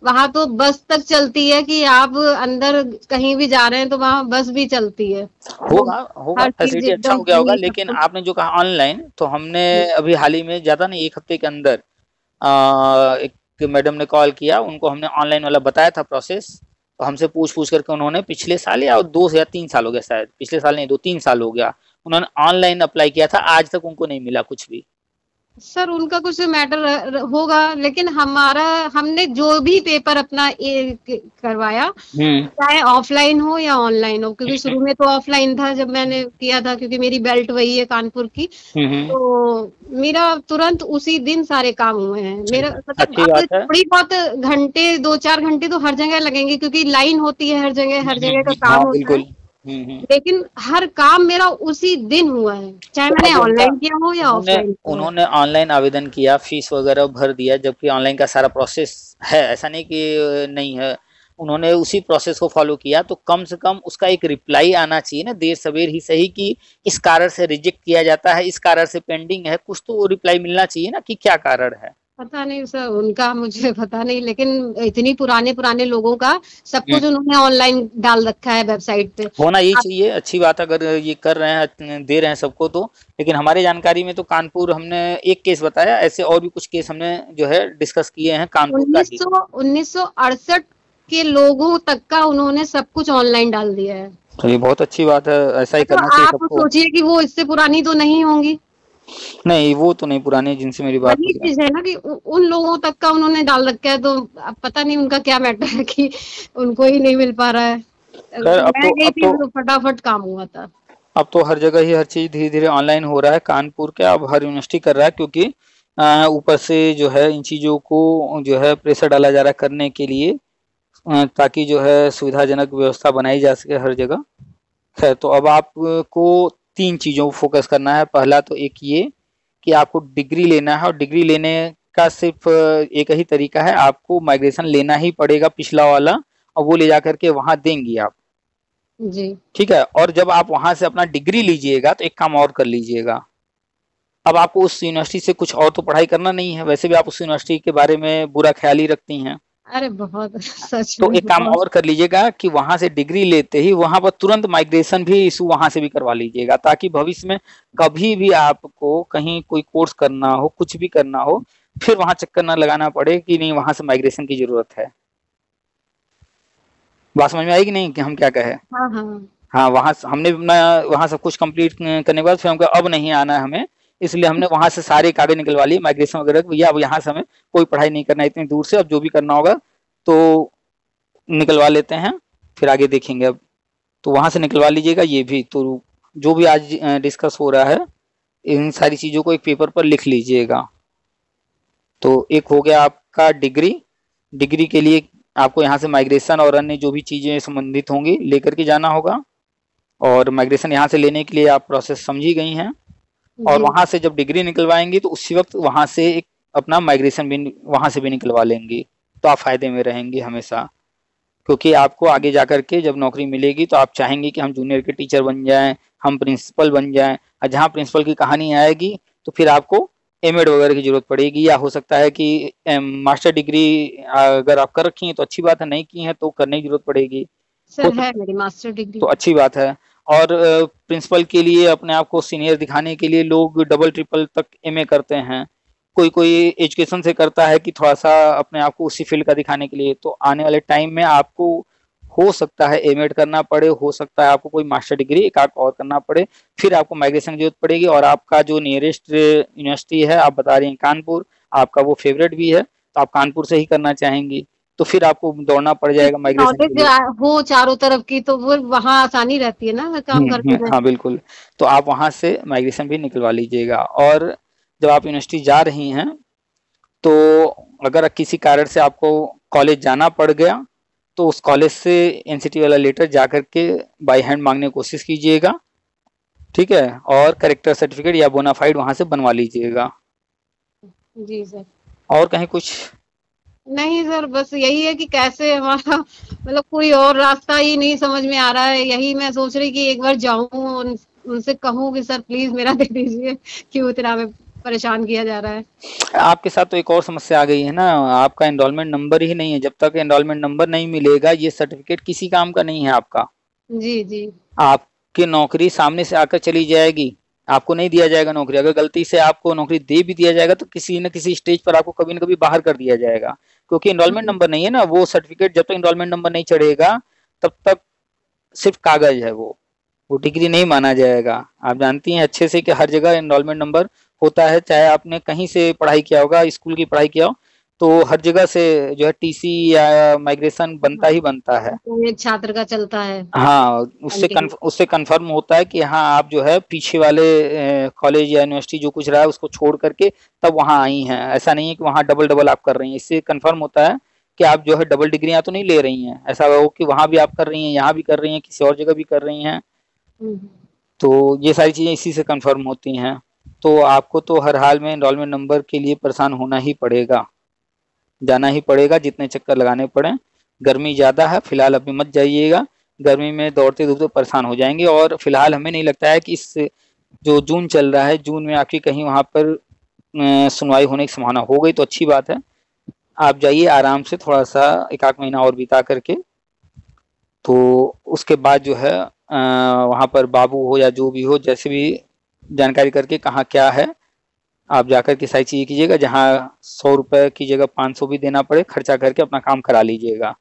वहाँ तो बस तक चलती है कि आप अंदर कहीं भी जा रहे हैं तो वहाँ बस भी चलती है। वो होगा होगा, हर चीज फैसिलिटी अच्छा एकदम हो गया होगा। फ्री सब लेकिन कुछ। आपने जो कहा ऑनलाइन, तो हमने अभी हाल ही में, ज़्यादा नहीं, 1 हफ्ते के अंदर एक मैडम ने कॉल किया, उनको हमने ऑनलाइन वाला बताया था प्रोसेस। तो हमसे पूछ पूछ करके उन्होंने पिछले साल या 2 या 3 साल हो गया, शायद पिछले साल नहीं, 2-3 साल हो गया, उन्होंने ऑनलाइन अप्लाई किया था। आज तक उनको नहीं मिला कुछ भी। सर, उनका कुछ मैटर होगा, लेकिन हमने जो भी पेपर अपना करवाया, हम्म चाहे ऑफलाइन हो या ऑनलाइन हो, क्योंकि शुरू में तो ऑफलाइन था जब मैंने किया था, क्योंकि मेरी बेल्ट वही है कानपुर की। हम्म। तो मेरा तुरंत उसी दिन सारे काम हुए हैं। मेरा मतलब अच्छी अब बात है। थोड़ी बहुत घंटे, 2-4 घंटे तो हर जगह लगेंगे, क्योंकि लाइन होती है हर जगह का हाँ काम होता है। बिल्कुल। हम्म। लेकिन हर काम मेरा उसी दिन हुआ है, चाहे तो मैंने अब उनका, ऑनलाइन किया हो या उन्होंने ऑफलाइन किया हो। उन्होंने ऑनलाइन आवेदन किया, फीस वगैरह भर दिया, जबकि ऑनलाइन का सारा प्रोसेस है, ऐसा नहीं कि नहीं है। उन्होंने उसी प्रोसेस को फॉलो किया, तो कम से कम उसका एक रिप्लाई आना चाहिए ना, देर सवेर ही सही, कि इस कारण से रिजेक्ट किया जाता है, इस कारण से पेंडिंग है, कुछ तो रिप्लाई मिलना चाहिए ना कि क्या कारण है। पता नहीं सर, उनका मुझे पता नहीं, लेकिन इतनी पुराने पुराने लोगों का सब हम्म, कुछ उन्होंने ऑनलाइन डाल रखा है वेबसाइट पे। होना यही आप चाहिए, अच्छी बात अगर ये कर रहे हैं, दे रहे हैं सबको तो। लेकिन हमारे जानकारी में तो कानपुर, हमने एक केस बताया, ऐसे और भी कुछ केस हमने जो है डिस्कस किए हैं कानपुर का ही। 1968 के लोगों तक का उन्होंने सब कुछ ऑनलाइन डाल दिया है। तो ये बहुत अच्छी बात है, ऐसा ही तो करना चाहिए आप सबको। सोचिए कि वो इससे पुरानी तो नहीं होंगी। नहीं, वो तो नहीं पुराने जिनसे मेरी बात वही हुई है। चीज है ना कि उन लोगों तक का उन्होंने डाल रखा है, तो अब पता नहीं उनका क्या मैटर है कि उनको ही नहीं मिल पा रहा है। खैर, मैं गई थी तो फटाफट काम हुआ था। अब तो हर जगह ही हर चीज धीरे धीरे ऑनलाइन हो रहा है। कानपुर क्या, अब हर यूनिवर्सिटी कर रहा है, क्योंकि ऊपर से जो है इन चीजों को जो है प्रेशर डाला जा रहा है करने के लिए, ताकि जो है सुविधाजनक व्यवस्था बनाई जा सके हर जगह। खैर, तो अब आपको 3 चीजों को फोकस करना है। पहला तो एक ये कि आपको डिग्री लेना है, और डिग्री लेने का सिर्फ एक ही तरीका है, आपको माइग्रेशन लेना ही पड़ेगा पिछला वाला, और वो ले जा करके वहां देंगी आप। जी। ठीक है। और जब आप वहां से अपना डिग्री लीजिएगा, तो एक काम और कर लीजिएगा। अब आपको उस यूनिवर्सिटी से कुछ और तो पढ़ाई करना नहीं है, वैसे भी आप उस यूनिवर्सिटी के बारे में बुरा ख्याल ही रखती हैं। अरे बहुत सच तो में एक काम बहुत। और कर लीजिएगा कि वहां से डिग्री लेते ही वहां पर तुरंत माइग्रेशन भी इशू वहां से भी करवा लीजिएगा, ताकि भविष्य में कभी भी आपको कहीं कोई कोर्स करना हो, कुछ भी करना हो, फिर वहां चक्कर ना लगाना पड़े कि नहीं वहां से माइग्रेशन की जरूरत है। बात समझ में आएगी नहीं कि हम क्या कहे? हाँ हाँ। हाँ, वहां हमने अपना वहां सब कुछ कंप्लीट करने के बाद फिर हमको अब नहीं आना है हमें, इसलिए हमने वहां से सारे कागज निकलवा लिए माइग्रेशन वगैरह, भैया अब यहाँ से हमें कोई पढ़ाई नहीं करना है इतनी दूर से, अब जो भी करना होगा तो निकलवा लेते हैं, फिर आगे देखेंगे अब। तो वहां से निकलवा लीजिएगा ये भी। तो जो भी आज डिस्कस हो रहा है, इन सारी चीजों को एक पेपर पर लिख लीजिएगा। तो एक हो गया आपका डिग्री। डिग्री के लिए आपको यहाँ से माइग्रेशन और अन्य जो भी चीजें संबंधित होंगी लेकर के जाना होगा, और माइग्रेशन यहाँ से लेने के लिए आप प्रोसेस समझी गई हैं। और जी। वहां से जब डिग्री निकलवाएंगी तो उसी वक्त वहां से एक अपना माइग्रेशन भी वहां से भी निकलवा लेंगी। तो आप फायदे में रहेंगे हमेशा, क्योंकि आपको आगे जाकर के जब नौकरी मिलेगी तो आप चाहेंगे कि हम जूनियर के टीचर बन जाएं, हम प्रिंसिपल बन जाएं, और जहाँ प्रिंसिपल की कहानी आएगी तो फिर आपको एमएड वगैरह की जरूरत पड़ेगी, या हो सकता है कि मास्टर डिग्री अगर आप कर रखी हैं तो अच्छी बात है, नहीं की है तो करने की जरूरत पड़ेगी, सर है मेरी मास्टर डिग्री। तो अच्छी बात है। और प्रिंसिपल के लिए अपने आप को सीनियर दिखाने के लिए लोग डबल ट्रिपल तक एमए करते हैं, कोई कोई एजुकेशन से करता है कि थोड़ा सा अपने आप को उसी फील्ड का दिखाने के लिए। तो आने वाले टाइम में आपको हो सकता है एमएड करना पड़े, हो सकता है आपको कोई मास्टर डिग्री एक आध और करना पड़े, फिर आपको माइग्रेशन की जरूरत पड़ेगी। और आपका जो नियरेस्ट यूनिवर्सिटी है, आप बता रही हैं कानपुर, आपका वो फेवरेट भी है, तो आप कानपुर से ही करना चाहेंगी, तो फिर आपको दौड़ना पड़ जाएगा माइग्रेशन के नॉलेज लिए। हो चारों तरफ की तो वो वहाँ आसानी रहती है ना काम करने में। हाँ बिल्कुल, तो आप वहां से माइग्रेशन भी निकलवा लीजिएगा। और जब आप यूनिवर्सिटी जा रही हैं तो अगर किसी कारण से आपको कॉलेज जाना पड़ गया तो उस कॉलेज से एनसीटी वाला लेटर जा करके बाय हैंड मांगने की कोशिश कीजिएगा, ठीक है, और करेक्टर सर्टिफिकेट या बोनाफाइड वहां से बनवा लीजिएगा। जी सर। और कहीं कुछ? नहीं सर, बस यही है कि कैसे हमारा मतलब कोई और रास्ता ही नहीं समझ में आ रहा है, यही मैं सोच रही कि एक बार जाऊं उनसे कहूं कि सर प्लीज मेरा दे दीजिए, क्यों इतना हमें परेशान किया जा रहा है। आपके साथ तो एक और समस्या आ गई है ना, आपका एनरोलमेंट नंबर ही नहीं है। जब तक एनरोलमेंट नंबर नहीं मिलेगा ये सर्टिफिकेट किसी काम का नहीं है आपका। जी जी। आपकी नौकरी सामने से आकर चली जाएगी, आपको नहीं दिया जाएगा नौकरी। अगर गलती से आपको नौकरी दे भी दिया जाएगा तो किसी न किसी स्टेज पर आपको कभी न कभी बाहर कर दिया जाएगा, क्योंकि एनरोलमेंट नंबर नहीं है ना। वो सर्टिफिकेट जब तक एनरोलमेंट नंबर नहीं चढ़ेगा तब तक सिर्फ कागज है, वो डिग्री नहीं माना जाएगा। आप जानती हैं अच्छे से कि हर जगह एनरोलमेंट नंबर होता है, चाहे आपने कहीं से पढ़ाई किया होगा, स्कूल की पढ़ाई किया हो, तो हर जगह से जो है टीसी या माइग्रेशन बनता ही बनता है। तो एक छात्र का चलता है। हाँ, उससे कंफर्म होता है कि हाँ आप जो है पीछे वाले कॉलेज या यूनिवर्सिटी जो कुछ रहा है उसको छोड़ करके तब वहाँ आई हैं। ऐसा नहीं है कि वहाँ डबल डबल आप कर रही हैं। इससे कंफर्म होता है कि आप जो है डबल डिग्रियां तो नहीं ले रही हैं। ऐसा हो कि वहाँ भी आप कर रही हैं, यहाँ भी कर रही हैं, किसी और जगह भी कर रही हैं। तो ये सारी चीजें इसी से कंफर्म होती हैं। तो आपको तो हर हाल में एनरोलमेंट नंबर के लिए परेशान होना ही पड़ेगा, जाना ही पड़ेगा, जितने चक्कर लगाने पड़े। गर्मी ज़्यादा है, फिलहाल अभी मत जाइएगा, गर्मी में दौड़ते दौड़ते परेशान हो जाएंगे। और फिलहाल हमें नहीं लगता है कि इस जो जून चल रहा है, जून में आपकी कहीं वहाँ पर सुनवाई होने की संभावना हो गई तो अच्छी बात है। आप जाइए आराम से, थोड़ा सा एक आध महीना और बिता करके, तो उसके बाद जो है वहाँ पर बाबू हो या जो भी हो, जैसे भी जानकारी करके कहाँ क्या है आप जाकर के सारी चीज़ें कीजिएगा। जहाँ 100 रुपये की जगह 500 भी देना पड़े, खर्चा करके अपना काम करा लीजिएगा।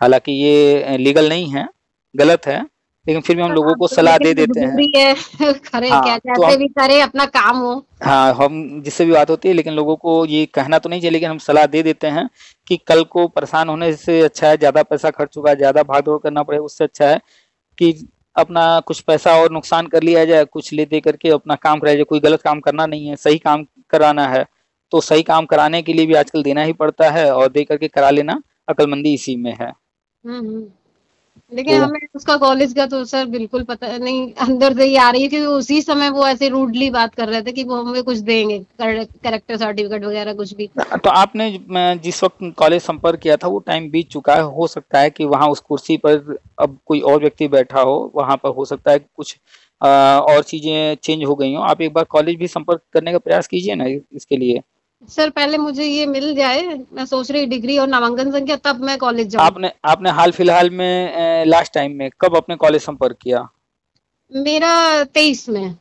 हालांकि ये लीगल नहीं है, गलत है, लेकिन फिर भी हम लोगों को सलाह दे देते हैं। है करे हाँ, क्या, तो जैसे भी करे अपना काम हो। हाँ, हम जिससे भी बात होती है, लेकिन लोगों को ये कहना तो नहीं चाहिए, लेकिन हम सलाह दे देते हैं कि कल को परेशान होने से अच्छा है, ज़्यादा पैसा खर्च होगा, ज़्यादा भाग दौड़ करना पड़े, उससे अच्छा है कि अपना कुछ पैसा और नुकसान कर लिया जाए, कुछ ले दे करके अपना काम कराया जाए। कोई गलत काम करना नहीं है, सही काम कराना है। तो सही काम कराने के लिए भी आजकल देना ही पड़ता है, और दे करके करा लेना अक्लमंदी इसी में है। लेकिन तो हमें उसका कॉलेज का तो सर बिल्कुल पता नहीं, अंदर से ही आ रही है क्योंकि उसी समय वो ऐसे रूडली बात कर रहे थे कि वो हमें कुछ देंगे, करेक्टर सर्टिफिकेट वगैरह कुछ भी। तो आपने जिस वक्त कॉलेज संपर्क किया था वो टाइम बीत चुका है। हो सकता है कि वहाँ उस कुर्सी पर अब कोई और व्यक्ति बैठा हो, वहाँ पर हो सकता है कि कुछ और चीजें चेंज हो गई हो। आप एक बार कॉलेज भी संपर्क करने का प्रयास कीजिए ना इसके लिए। सर पहले मुझे ये मिल जाए, मैं सोच रही डिग्री और नामांकन संख्या, तब मैं कॉलेज जाऊँ। आपने हाल फिलहाल में लास्ट टाइम में कब अपने कॉलेज संपर्क किया? मेरा 23 में।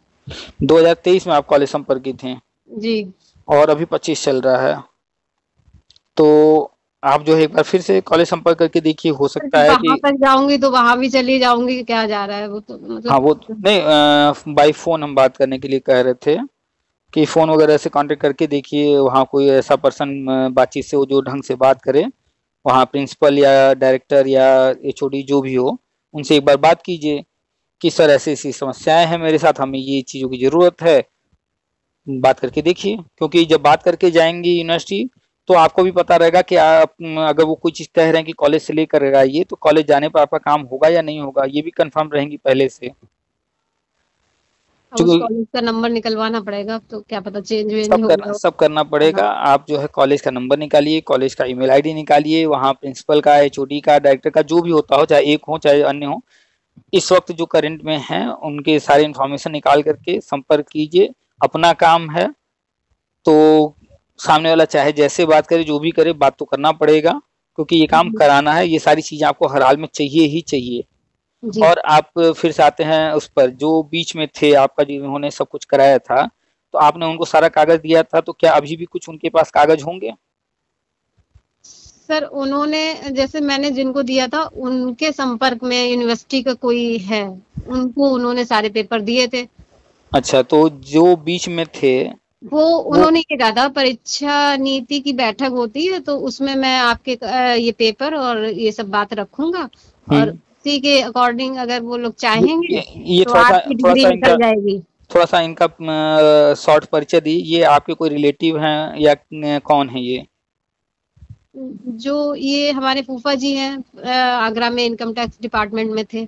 2023 में आप कॉलेज संपर्क की थी जी। और अभी 25 चल रहा है, तो आप जो है एक बार फिर से कॉलेज संपर्क करके देखिए। हो सकता है कि वहां तक जाऊंगी तो वहां भी चली जाऊंगी, क्या जा रहा है वो तो मतलब। हाँ, वो नहीं, बाई फोन हम बात करने के लिए कह रहे थे कि फ़ोन वगैरह से कांटेक्ट करके देखिए, वहाँ कोई ऐसा पर्सन बातचीत से वो जो ढंग से बात करे, वहाँ प्रिंसिपल या डायरेक्टर या एचओडी जो भी हो, उनसे एक बार बात कीजिए कि सर ऐसी ऐसी समस्याएं हैं मेरे साथ, हमें ये चीज़ों की ज़रूरत है। बात करके देखिए, क्योंकि जब बात करके जाएंगी यूनिवर्सिटी तो आपको भी पता रहेगा कि आप अगर वो कोई चीज़ कह रहे हैं कि कॉलेज से लेकर आइए, तो कॉलेज जाने पर आपका काम होगा या नहीं होगा, ये भी कंफर्म रहेंगी पहले से। अब उस कॉलेज का नंबर निकलवाना पड़ेगा, तो क्या पता चेंज वेंज हो गया हो। सब करना पड़ेगा। आप जो है कॉलेज का नंबर निकालिए, कॉलेज का ईमेल आईडी निकालिए, वहाँ प्रिंसिपल का, एचओडी का, डायरेक्टर का, जो भी होता हो, चाहे एक हो चाहे अन्य हो, इस वक्त जो करंट में है उनके सारे इंफॉर्मेशन निकाल करके संपर्क कीजिए। अपना काम है तो सामने वाला चाहे जैसे बात करे, जो भी करे, बात तो करना पड़ेगा, क्योंकि ये काम कराना है। ये सारी चीजें आपको हर हाल में चाहिए ही चाहिए। जी। और आप फिर से आते हैं उस पर, जो बीच में थे आपका, जिन्होंने सब कुछ कराया था, तो आपने उनको सारा कागज दिया था, तो क्या अभी भी कुछ उनके पास कागज होंगे? सर उन्होंने, जैसे मैंने जिनको दिया था उनके संपर्क में यूनिवर्सिटी का कोई है, उनको उन्होंने सारे पेपर दिए थे। अच्छा, तो जो बीच में थे वो उन्होंने ये कहा था परीक्षा नीति की बैठक होती है, तो उसमें मैं आपके ये पेपर और ये सब बात रखूंगा, और उसी के अकॉर्डिंग अगर वो लोग चाहेंगे ये तो आपकी डिग्री निकल जाएगी। थोड़ा सा इनका शॉर्ट परिचय दी। ये आपके कोई रिलेटिव हैं या कौन है ये? जो ये हमारे फूफा जी हैं, आगरा में इनकम टैक्स डिपार्टमेंट में थे।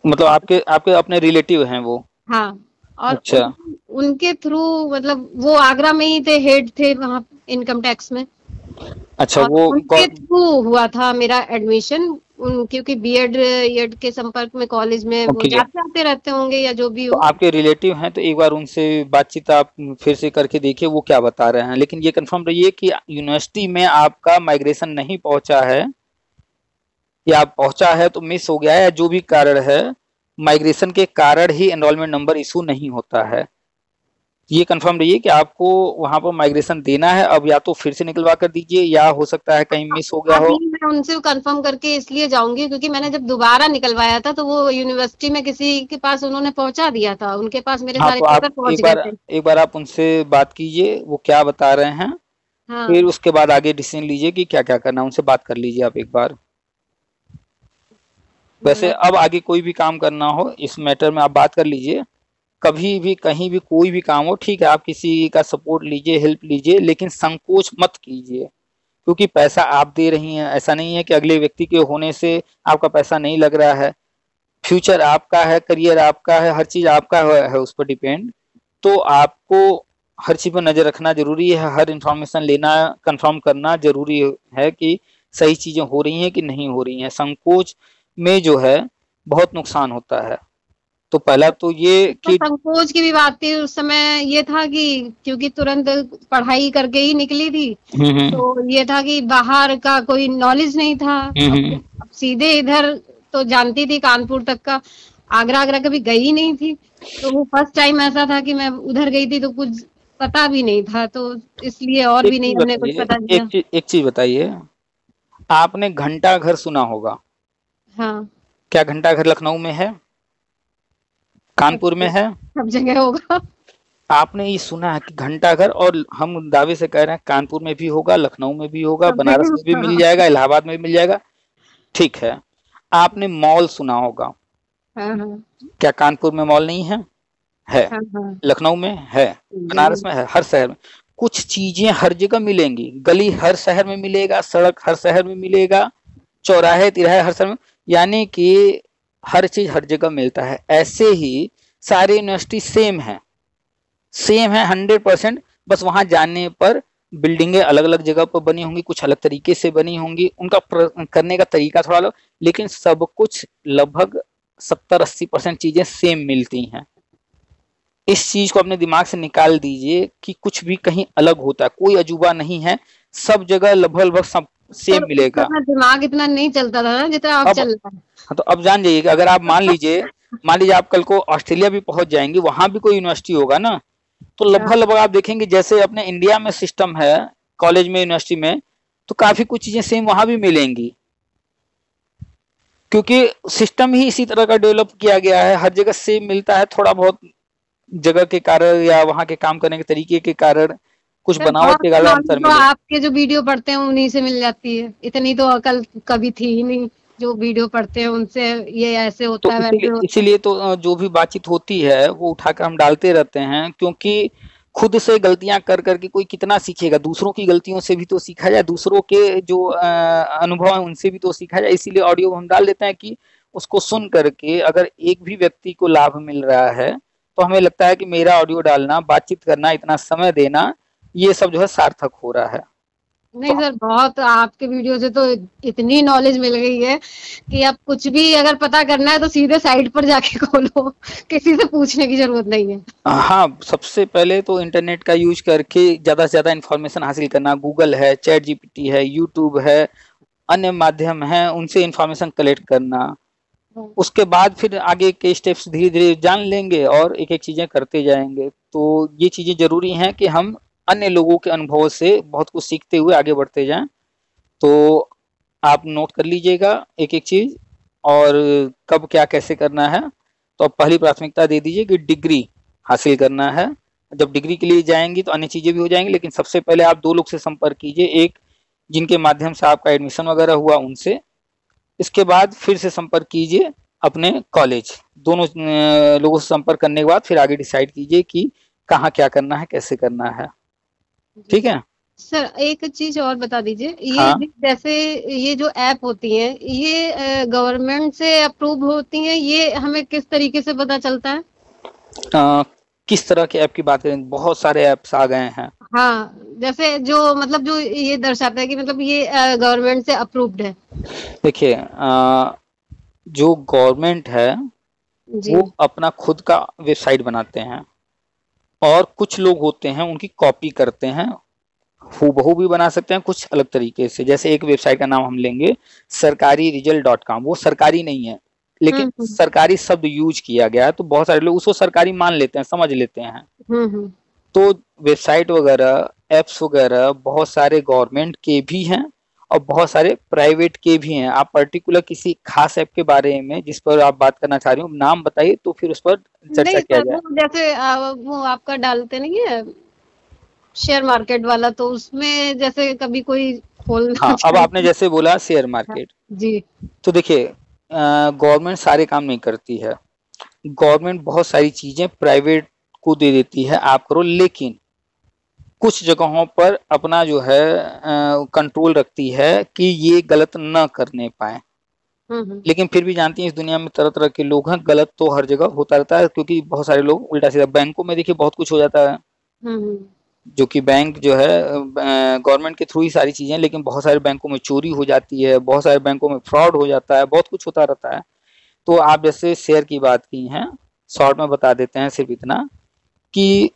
मतलब आपके आपके अपने रिलेटिव हैं वो? हाँ, और अच्छा। उनके थ्रू, मतलब वो आगरा में ही थे, हेड थे वहाँ इनकम टैक्स में। अच्छा, और वो उनके थ्रू हुआ था मेरा एडमिशन, क्योंकि बीएड के संपर्क में कॉलेज में वो जाते आते रहते होंगे या जो भी हो। तो आपके रिलेटिव हैं, तो एक बार उनसे बातचीत आप फिर से करके देखिए वो क्या बता रहे हैं। लेकिन ये कंफर्म रहिए कि यूनिवर्सिटी में आपका माइग्रेशन नहीं पहुंचा है, या पहुंचा है तो मिस हो गया है, या जो भी कारण है, माइग्रेशन के कारण ही एनरोलमेंट नंबर इशू नहीं होता है। ये कंफर्म रहिए कि आपको वहां पर माइग्रेशन देना है। अब या तो फिर से निकलवा कर दीजिए, या हो सकता है कहीं मिस हो गया हो। अभी मैं उनसे कंफर्म करके इसलिए जाऊंगी क्योंकि मैंने जब दोबारा निकलवाया था तो वो यूनिवर्सिटी में किसी के पास उन्होंने पहुंचा दिया था, उनके पास मेरे सारे पेपर पहुंच गए थे। एक बार आप उनसे बात कीजिए, वो क्या बता रहे हैं। हाँ। फिर उसके बाद आगे डिसीजन लीजिए कि क्या क्या करना है। उनसे बात कर लीजिए आप एक बार। वैसे अब आगे कोई भी काम करना हो इस मैटर में आप बात कर लीजिए। कभी भी कहीं भी कोई भी काम हो, ठीक है, आप किसी का सपोर्ट लीजिए, हेल्प लीजिए, लेकिन संकोच मत कीजिए, क्योंकि पैसा आप दे रही हैं। ऐसा नहीं है कि अगले व्यक्ति के होने से आपका पैसा नहीं लग रहा है। फ्यूचर आपका है, करियर आपका है, हर चीज आपका है उस पर डिपेंड। तो आपको हर चीज पर नजर रखना जरूरी है, हर इंफॉर्मेशन लेना, कंफर्म करना जरूरी है कि सही चीजें हो रही हैं कि नहीं हो रही हैं। संकोच में जो है बहुत नुकसान होता है। तो पहला तो ये कि संकोच की भी बात थी उस समय, ये था कि क्योंकि तुरंत पढ़ाई करके ही निकली थी, तो ये था कि बाहर का कोई नॉलेज नहीं था। अब सीधे इधर तो जानती थी कानपुर तक का, आगरा कभी गई नहीं थी, तो वो फर्स्ट टाइम ऐसा था कि मैं उधर गई थी तो कुछ पता भी नहीं था, तो इसलिए और भी नहीं हमने कुछ पता किया। एक चीज बताइए, आपने घंटा घर सुना होगा? हाँ। क्या घंटा घर लखनऊ में है, कानपुर में है? सब जगह होगा। आपने ये सुना है कि घंटा घर, और हम दावे से कह रहे हैं कानपुर में भी होगा, लखनऊ में भी होगा, बनारस में भी मिल जाएगा, इलाहाबाद में भी मिल जाएगा। ठीक है। आपने मॉल सुना होगा? क्या कानपुर में मॉल नहीं है? है। लखनऊ में है, बनारस में है, हर शहर में। कुछ चीजें हर जगह मिलेंगी, गली हर शहर में मिलेगा, सड़क हर शहर में मिलेगा, चौराहे तिराहे हर शहर में, यानी कि हर चीज हर जगह मिलता है। ऐसे ही सारे यूनिवर्सिटी सेम है 100%। बस वहां जाने पर बिल्डिंगें अलग अलग जगह पर बनी होंगी, कुछ अलग तरीके से बनी होंगी, उनका करने का तरीका थोड़ा अलग, लेकिन सब कुछ लगभग 70-80% चीजें सेम मिलती हैं। इस चीज को अपने दिमाग से निकाल दीजिए कि कुछ भी कहीं अलग होता है, कोई अजूबा नहीं है, सब जगह लगभग सब सेम मिलेगा। दिमाग इतना नहीं चलता था ना जितना अब चल रहा है। हाँ, तो अब जान जाइए कि अगर आप मान लीजिए आप कल को ऑस्ट्रेलिया भी पहुंच जाएंगे, वहां भी कोई यूनिवर्सिटी होगा ना, तो लगभग आप देखेंगे जैसे अपने इंडिया में सिस्टम है कॉलेज में, यूनिवर्सिटी में, तो काफी कुछ चीजें सेम वहां भी मिलेंगी, क्योंकि सिस्टम ही इसी तरह का डेवलप किया गया है। हर जगह सेम मिलता है, थोड़ा बहुत जगह के कारण या वहां के काम करने के तरीके के कारण कुछ बनावट के कारण अंतर मिले। आपके जो वीडियो पढ़ते हैं उन्हीं से मिल जाती है, इतनी तो अकल कभी थी ही नहीं। जो वीडियो पढ़ते हैं उनसे ये ऐसे होता है, वैसे होता है। इसीलिए तो जो भी बातचीत होती है वो उठाकर हम डालते रहते हैं, क्योंकि खुद से गलतियां कर करके कोई कितना सीखेगा। दूसरों की गलतियों से भी तो सीखा जाए, दूसरों के जो अनुभव है उनसे भी तो सीखा जाए। इसीलिए ऑडियो हम डाल देते हैं कि उसको सुन करके अगर एक भी व्यक्ति को लाभ मिल रहा है तो हमें लगता है कि मेरा ऑडियो डालना, बातचीत करना, इतना समय देना, ये सब जो है सार्थक हो रहा है। नहीं सर, बहुत आपके वीडियो से तो इतनी नॉलेज मिल गई है कि अब कुछ भी अगर पता करना है तो सीधे साइट पर जाके खोलो, किसी से पूछने की जरूरत नहीं है। हाँ, सबसे पहले तो इंटरनेट का यूज करके ज्यादा से ज्यादा इंफॉर्मेशन हासिल करना। गूगल है, चैट जीपीटी है, यूट्यूब है, अन्य माध्यम है, उनसे इंफॉर्मेशन कलेक्ट करना। उसके बाद फिर आगे के स्टेप्स धीरे धीरे जान लेंगे और एक एक चीजें करते जाएंगे। तो ये चीजें जरूरी हैं कि हम अन्य लोगों के अनुभव से बहुत कुछ सीखते हुए आगे बढ़ते जाएं। तो आप नोट कर लीजिएगा एक एक चीज, और कब क्या कैसे करना है। तो अब पहली प्राथमिकता दे दीजिए कि डिग्री हासिल करना है। जब डिग्री के लिए जाएंगी तो अन्य चीजें भी हो जाएंगी, लेकिन सबसे पहले आप 2 लोग से संपर्क कीजिए। एक जिनके माध्यम से आपका एडमिशन वगैरह हुआ उनसे, इसके बाद फिर से संपर्क कीजिए अपने कॉलेज। दोनों लोगों से संपर्क करने के बाद फिर आगे डिसाइड कीजिए कि कहाँ क्या करना है, कैसे करना है। ठीक है सर, एक चीज और बता दीजिए, ये हाँ। जैसे ये जो ऐप होती हैं, ये गवर्नमेंट से अप्रूव होती हैं, ये हमें किस तरीके से पता चलता है? किस तरह के ऐप की बात करें? बहुत सारे ऐप्स आ गए हैं। हाँ, जैसे जो मतलब जो ये दर्शाता है कि मतलब ये गवर्नमेंट से अप्रूव्ड है। देखिए, जो गवर्नमेंट है जी। वो अपना खुद का वेबसाइट बनाते हैं, और कुछ लोग होते हैं उनकी कॉपी करते हैं, हूबहू भी बना सकते हैं कुछ अलग तरीके से। जैसे एक वेबसाइट का नाम हम लेंगे, सरकारी रिजल्ट.com। वो सरकारी नहीं है, लेकिन हम्म सरकारी शब्द यूज किया गया है, तो बहुत सारे लोग उसको सरकारी मान लेते हैं, समझ लेते हैं। हम्म। तो वेबसाइट वगैरह, एप्स वगैरह बहुत सारे गवर्नमेंट के भी हैं और बहुत सारे प्राइवेट के भी हैं। आप पर्टिकुलर किसी खास ऐप के बारे में जिस पर आप बात करना चाह रहे हो, नाम बताइए, तो फिर उस पर चर्चा नहीं किया सर, जाए। वो जैसे वो आपका डालते नहीं है शेयर मार्केट वाला, तो उसमें जैसे कभी कोई खोलना हाँ, अब आपने चाहे। जैसे बोला शेयर मार्केट, जी। तो देखिए, गवर्नमेंट सारे काम नहीं करती है। गवर्नमेंट बहुत सारी चीजें प्राइवेट को दे देती है, आप करो, लेकिन कुछ जगहों पर अपना जो है कंट्रोल रखती है कि ये गलत न करने पाए। लेकिन फिर भी जानती हैं, इस दुनिया में तरह तरह के लोग हैं, गलत तो हर जगह होता रहता है, क्योंकि बहुत सारे लोग उल्टा सीधा। बैंकों में देखिए बहुत कुछ हो जाता है, हम्म। जो कि बैंक जो है गवर्नमेंट के थ्रू ही सारी चीजें, लेकिन बहुत सारे बैंकों में चोरी हो जाती है, बहुत सारे बैंकों में फ्रॉड हो जाता है, बहुत कुछ होता रहता है। तो आप जैसे शेयर की बात की हैं, शॉर्ट में बता देते हैं सिर्फ इतना कि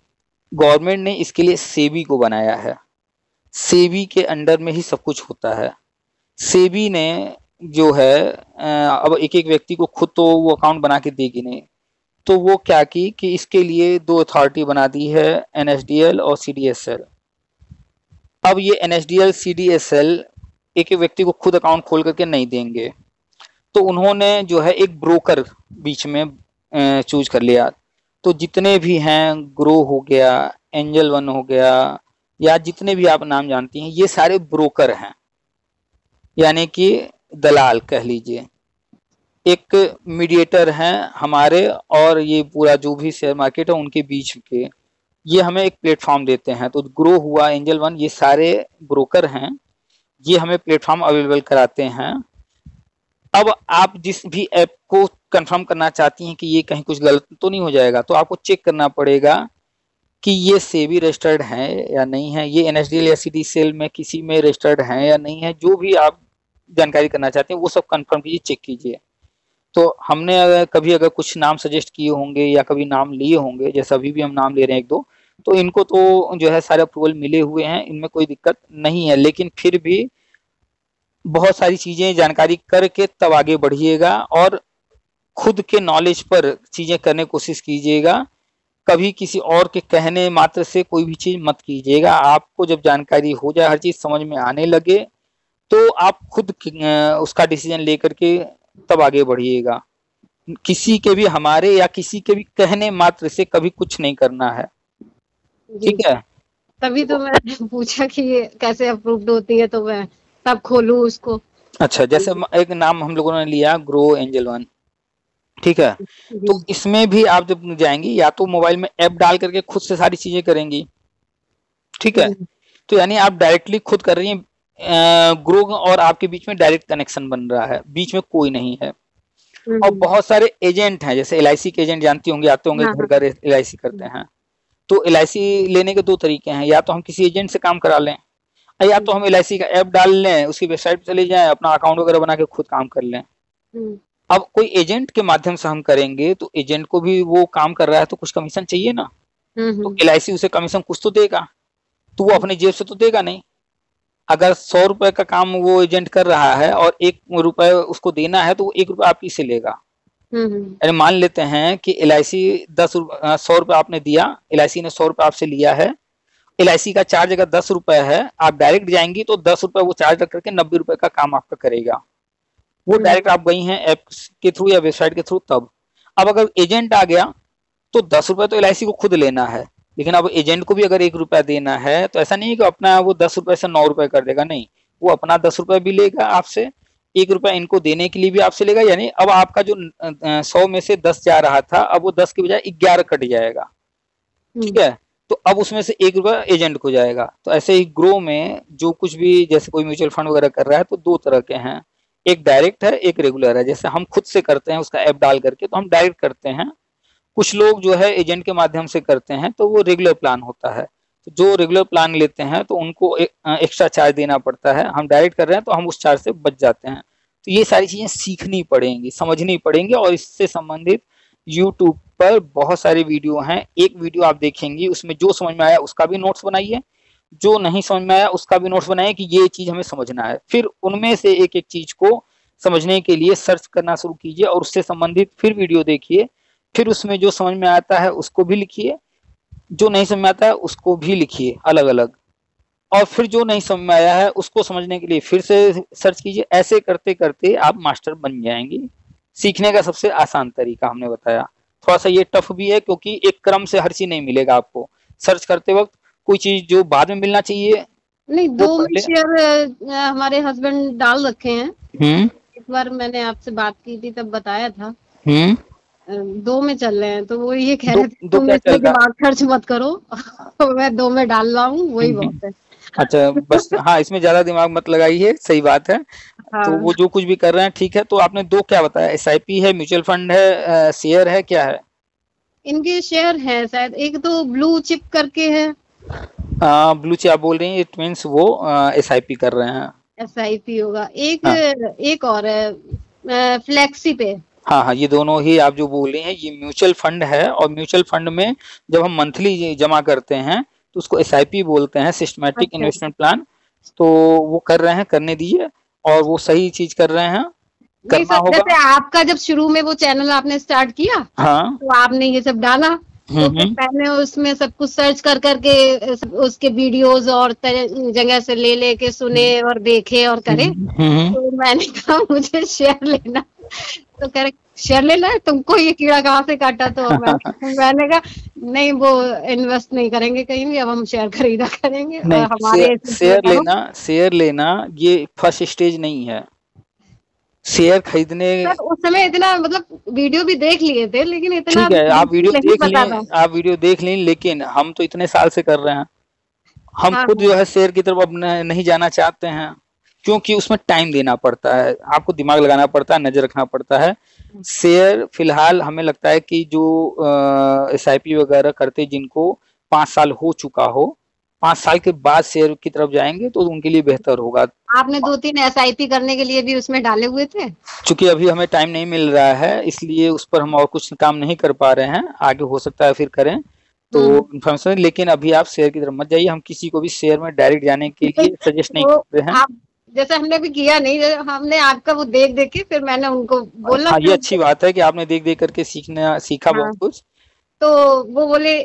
गवर्नमेंट ने इसके लिए सेबी को बनाया है। सेबी के अंडर में ही सब कुछ होता है। सेबी ने जो है अब एक एक व्यक्ति को खुद तो वो अकाउंट बना के देगी नहीं, तो वो क्या की कि इसके लिए 2 अथॉरिटी बना दी है, एनएसडीएल और सीडीएसएल। अब ये एनएसडीएल सीडीएसएल एक एक व्यक्ति को खुद अकाउंट खोल करके नहीं देंगे, तो उन्होंने जो है एक ब्रोकर बीच में चूज कर लिया। तो जितने भी हैं, ग्रो हो गया, एंजल वन हो गया, या जितने भी आप नाम जानती हैं, ये सारे ब्रोकर हैं, यानी कि दलाल कह लीजिए। एक मीडिएटर हैं हमारे और ये पूरा जो भी शेयर मार्केट है उनके बीच के, ये हमें एक प्लेटफॉर्म देते हैं। तो ग्रो हुआ, एंजल वन, ये सारे ब्रोकर हैं, ये हमें प्लेटफॉर्म अवेलेबल कराते हैं। अब आप जिस भी ऐप को कंफर्म करना चाहती हैं कि ये कहीं कुछ गलत तो नहीं हो जाएगा, तो आपको चेक करना पड़ेगा कि ये सेबी रजिस्टर्ड है या नहीं है, ये एनएसडीएल या सीडीएसएल में किसी में रजिस्टर्ड है या नहीं है। जो भी आप जानकारी करना चाहते हैं वो सब कंफर्म कीजिए, चेक कीजिए। तो हमने अगर कुछ नाम सजेस्ट किए होंगे या कभी नाम लिए होंगे, जैसे अभी भी हम नाम ले रहे हैं 1-2, तो इनको तो जो है सारे अप्रूवल मिले हुए हैं, इनमें कोई दिक्कत नहीं है। लेकिन फिर भी बहुत सारी चीजें जानकारी करके तब आगे बढ़िएगा, और खुद के नॉलेज पर चीजें करने की कोशिश कीजिएगा। कभी किसी और के कहने मात्र से कोई भी चीज मत कीजिएगा। आपको जब जानकारी हो जाए, हर चीज समझ में आने लगे, तो आप खुद उसका डिसीजन लेकर के तब आगे बढ़िएगा। किसी के भी, हमारे या किसी के भी कहने मात्र से कभी कुछ नहीं करना है, ठीक है? तभी तो मैंने पूछा कि ये कैसे अप्रूव्ड होती है, तो मैं तब खोलूं उसको। अच्छा, जैसे एक नाम हम लोगों ने लिया, ग्रो एंजल वन, ठीक है? तो इसमें भी आप जब जाएंगी, या तो मोबाइल में ऐप डाल करके खुद से सारी चीजें करेंगी, ठीक है? तो यानी आप डायरेक्टली खुद कर रही हैं, ग्रो और आपके बीच में डायरेक्ट कनेक्शन बन रहा है, बीच में कोई नहीं है। और बहुत सारे एजेंट हैं, जैसे LIC के एजेंट जानती होंगे, आते होंगे हाँ घर घर LIC करते हैं। तो LIC लेने के दो तरीके हैं, या तो हम किसी एजेंट से काम करा लें, या तो हम LIC का ऐप डाल लें, उसकी वेबसाइट पे चले जाएं, अपना अकाउंट वगैरह बना के खुद काम कर लें। अब कोई एजेंट के माध्यम से हम करेंगे तो एजेंट को भी वो काम कर रहा है तो कुछ कमीशन चाहिए ना, तो LIC उसे कमीशन कुछ तो देगा, तो वो अपनी जेब से तो देगा नहीं। अगर 100 रुपए का काम वो एजेंट कर रहा है और 1 रुपए उसको देना है, तो वो 1 रुपए आप ही से लेगा। अरे मान लेते हैं कि LIC 100 रुपए आपने दिया, LIC ने 100 रुपए आपसे लिया है, LIC का चार्ज अगर 10 रुपए है, आप डायरेक्ट जाएंगी तो 10 रुपए वो चार्ज रख करके 90 रुपए का काम आपका करेगा। वो डायरेक्ट आप गई हैं ऐप के थ्रू या वेबसाइट के थ्रू तब। अब अगर एजेंट आ गया तो 10 रुपए तो LIC को खुद लेना है, लेकिन अब एजेंट को भी अगर 1 रुपया देना है, तो ऐसा नहीं है कि अपना वो 10 रुपए से 9 रुपए कर देगा, नहीं, वो अपना 10 रुपए भी लेगा आपसे, 1 रुपया इनको देने के लिए भी आपसे लेगा। यानी अब आपका जो 100 में से 10 जा रहा था, अब वो 10 के बजाय 11 कट जाएगा, ठीक है। तो अब उसमें से 1 रुपया एजेंट को जाएगा। तो ऐसे ही ग्रो में जो कुछ भी, जैसे कोई म्यूचुअल फंड वगैरह कर रहा है, तो 2 तरह के हैं, एक डायरेक्ट है, एक रेगुलर है। जैसे हम खुद से करते हैं उसका ऐप डाल करके, तो हम डायरेक्ट करते हैं। कुछ लोग जो है एजेंट के माध्यम से करते हैं, तो वो रेगुलर प्लान होता है। तो जो रेगुलर प्लान लेते हैं तो उनको एक्स्ट्रा चार्ज देना पड़ता है। हम डायरेक्ट कर रहे हैं तो हम उस चार्ज से बच जाते हैं। तो ये सारी चीजें सीखनी पड़ेंगी, समझनी पड़ेंगी, और इससे संबंधित यूट्यूब पर बहुत सारे वीडियो हैं। एक वीडियो आप देखेंगी, उसमें जो समझ में आया उसका भी नोट्स बनाइए, जो नहीं समझ में आया उसका भी नोट्स बनाइए कि ये चीज हमें समझना है। फिर उनमें से एक एक चीज को समझने के लिए सर्च करना शुरू कीजिए और उससे संबंधित फिर वीडियो देखिए। फिर उसमें जो समझ में आता है उसको भी लिखिए, जो नहीं समझ में आता है उसको भी लिखिए अलग अलग, और फिर जो नहीं समझ में आया है उसको समझने के लिए फिर से सर्च कीजिए। ऐसे करते करते आप मास्टर बन जाएंगे। सीखने का सबसे आसान तरीका हमने बताया। थोड़ा सा ये टफ भी है, क्योंकि एक क्रम से हर चीज नहीं मिलेगा आपको। सर्च करते वक्त कोई चीज जो बाद में मिलना चाहिए, नहीं, 2 शेयर हमारे हस्बैंड डाल रखे हैं। एक बार मैंने आपसे बात की थी तब बताया था। 2 में चल रहे हैं, तो वो ये कह रहे थे तुम इसमें दिमाग खर्च मत करो। मैं 2 में डाल रहा हूँ, वही बहुत है। अच्छा, बस हाँ, इसमें ज्यादा दिमाग मत लगाइए, सही बात है। हाँ। तो वो जो कुछ भी कर रहे हैं ठीक है। तो आपने 2 क्या बताया, SIP है, म्यूचुअल फंड है, शेयर है, क्या है? इनके शेयर है शायद, एक तो ब्लू चिप करके है। ब्लू चिप आप बोल रही हैं, इट मीन्स वो SIP कर रहे हैं। SIP होगा। एक और है फ्लेक्सी पे। हाँ, ये दोनों ही आप जो बोल रहे हैं ये म्यूचुअल फंड है। और म्यूचुअल फंड में जब हम मंथली जमा करते हैं तो उसको SIP बोलते हैं, सिस्टमैटिक इन्वेस्टमेंट प्लान। तो वो कर रहे हैं, करने दीजिए, और वो सही चीज कर रहे हैं, करना होगा। जैसे आपका जब शुरू में वो चैनल आपने स्टार्ट किया, हाँ, तो आपने ये सब डाला, तो मैंने उसमें सब कुछ सर्च कर करके उसके वीडियोस और जगह से ले लेके सुने और देखे और करे। तो मैंने कहा मुझे शेयर लेना, तो कह रहे शेयर लेना है तुमको, ये कीड़ा कहाँ से काटा? तो मैंने कहा नहीं, वो इन्वेस्ट नहीं करेंगे कहीं भी, अब हम शेयर खरीदा करेंगे। नहीं, हमारे शेयर लेना ये फर्स्ट स्टेज नहीं है। शेयर खरीदने उस समय इतना, मतलब वीडियो भी देख लिए थे, लेकिन इतना ठीक है, आप वीडियो देख लें, लेकिन हम तो इतने साल से कर रहे हैं। हम खुद जो है शेयर की तरफ अब नहीं जाना चाहते हैं, क्योंकि उसमें टाइम देना पड़ता है, आपको दिमाग लगाना पड़ता है, नजर रखना पड़ता है। शेयर फिलहाल हमें लगता है कि जो SIP वगैरह करते, जिनको 5 साल हो चुका हो, 5 साल के बाद शेयर की तरफ जाएंगे तो उनके लिए बेहतर होगा। आपने 2-3 SIP करने के लिए भी उसमें डाले हुए थे? चूंकि अभी हमें टाइम नहीं मिल रहा है, इसलिए उस पर हम और कुछ काम नहीं कर पा रहे हैं। आगे हो सकता है फिर करें तो इन्फॉर्मेशन, लेकिन अभी आप शेयर की तरफ मत जाइए। हम किसी को भी शेयर में डायरेक्ट जाने के लिए सजेस्ट नहीं करते हैं। जैसे हमने भी किया नहीं, हमने आपका वो देख के फिर मैंने उनको बोला। हाँ, ये अच्छी बात है कि आपने देख करके सीखा बहुत कुछ। तो वो बोले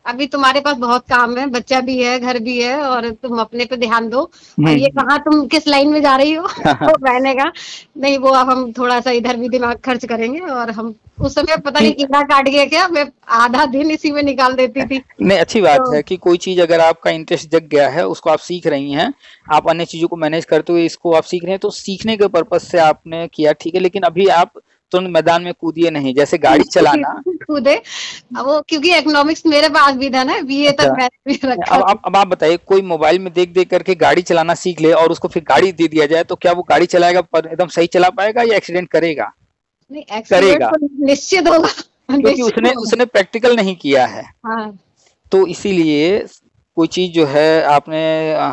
अभी तुम्हारे पास बहुत काम है, बच्चा भी है, घर भी है, और तुम अपने पे ध्यान दो, और ये कहाँ तुम किस लाइन में जा रही हो? तो मैंने कहा नहीं, वो अब हम थोड़ा सा इधर भी दिमाग खर्च करेंगे। और हम उस समय पता नहीं कीड़ा काट गया क्या, मैं आधा दिन इसी में निकाल देती थी। नहीं, अच्छी बात है कि कोई चीज अगर आपका इंटरेस्ट जग गया है, उसको आप सीख रही हैं, आप अन्य चीजों को मैनेज करते हुए इसको आप सीख रहे हैं, तो सीखने के पर्पज से आपने किया, ठीक है। लेकिन अभी आप तुरंत मैदान में कूदिए नहीं, जैसे गाड़ी चलाना कूदे, वो क्योंकि इकोनॉमिक्स मेरे पास भी था ना, BA तक मैंने भी रखा। अब आप बताइए, कोई मोबाइल में देख करके गाड़ी चलाना सीख ले और उसको फिर गाड़ी दे दिया जाए, तो क्या वो गाड़ी चलाएगा पर एकदम सही चला पाएगा या एक्सीडेंट करेगा? नहीं, एक्सीडेंट करेगा, तो निश्चित होगा। क्योंकि निश्चित उसने होगा। उसने प्रैक्टिकल नहीं किया है। हाँ। तो इसीलिए कोई चीज जो है आपने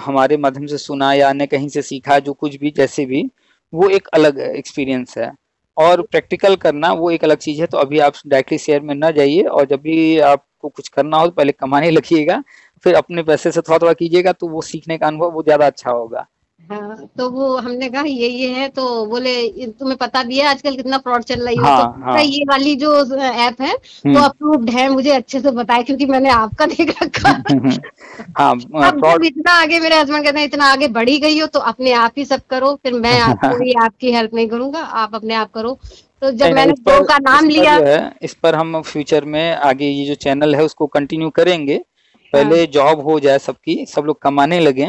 हमारे माध्यम से सुना या अन्य कहीं से सीखा, जो कुछ भी जैसे भी, वो एक अलग एक्सपीरियंस है, और प्रैक्टिकल करना वो एक अलग चीज है। तो अभी आप डायरेक्टली शेयर में ना जाइए, और जब भी आपको कुछ करना हो तो पहले कमाने लगिएगा, फिर अपने पैसे से थोड़ा थोड़ा कीजिएगा, तो वो सीखने का अनुभव वो ज्यादा अच्छा होगा। हाँ, तो वो हमने कहा ये है, तो बोले तुम्हें पता भी है आजकल कितना फ्रॉड चल रही हो, तो हाँ हाँ। ये वाली जो ऐप है वो हम्म। अप्रूव्ड है, मुझे अच्छे से बताया क्योंकि मैंने आपका देख रखा। हाँ अब जब फ्रॉड। इतना आगे, मेरे हस्बैंड कहते हैं इतना आगे बढ़ी गई हो तो अपने आप ही सब करो, फिर मैं कोई आपकी हेल्प नहीं करूंगा, आप अपने आप करो। तो जब नहीं नहीं, मैंने दो का इस नाम पर लिया। जो है, इस पर हम फ्यूचर में आगे ये जो चैनल है उसको कंटिन्यू करेंगे। हाँ पहले जॉब हो जाए सबकी, सब लोग कमाने लगे,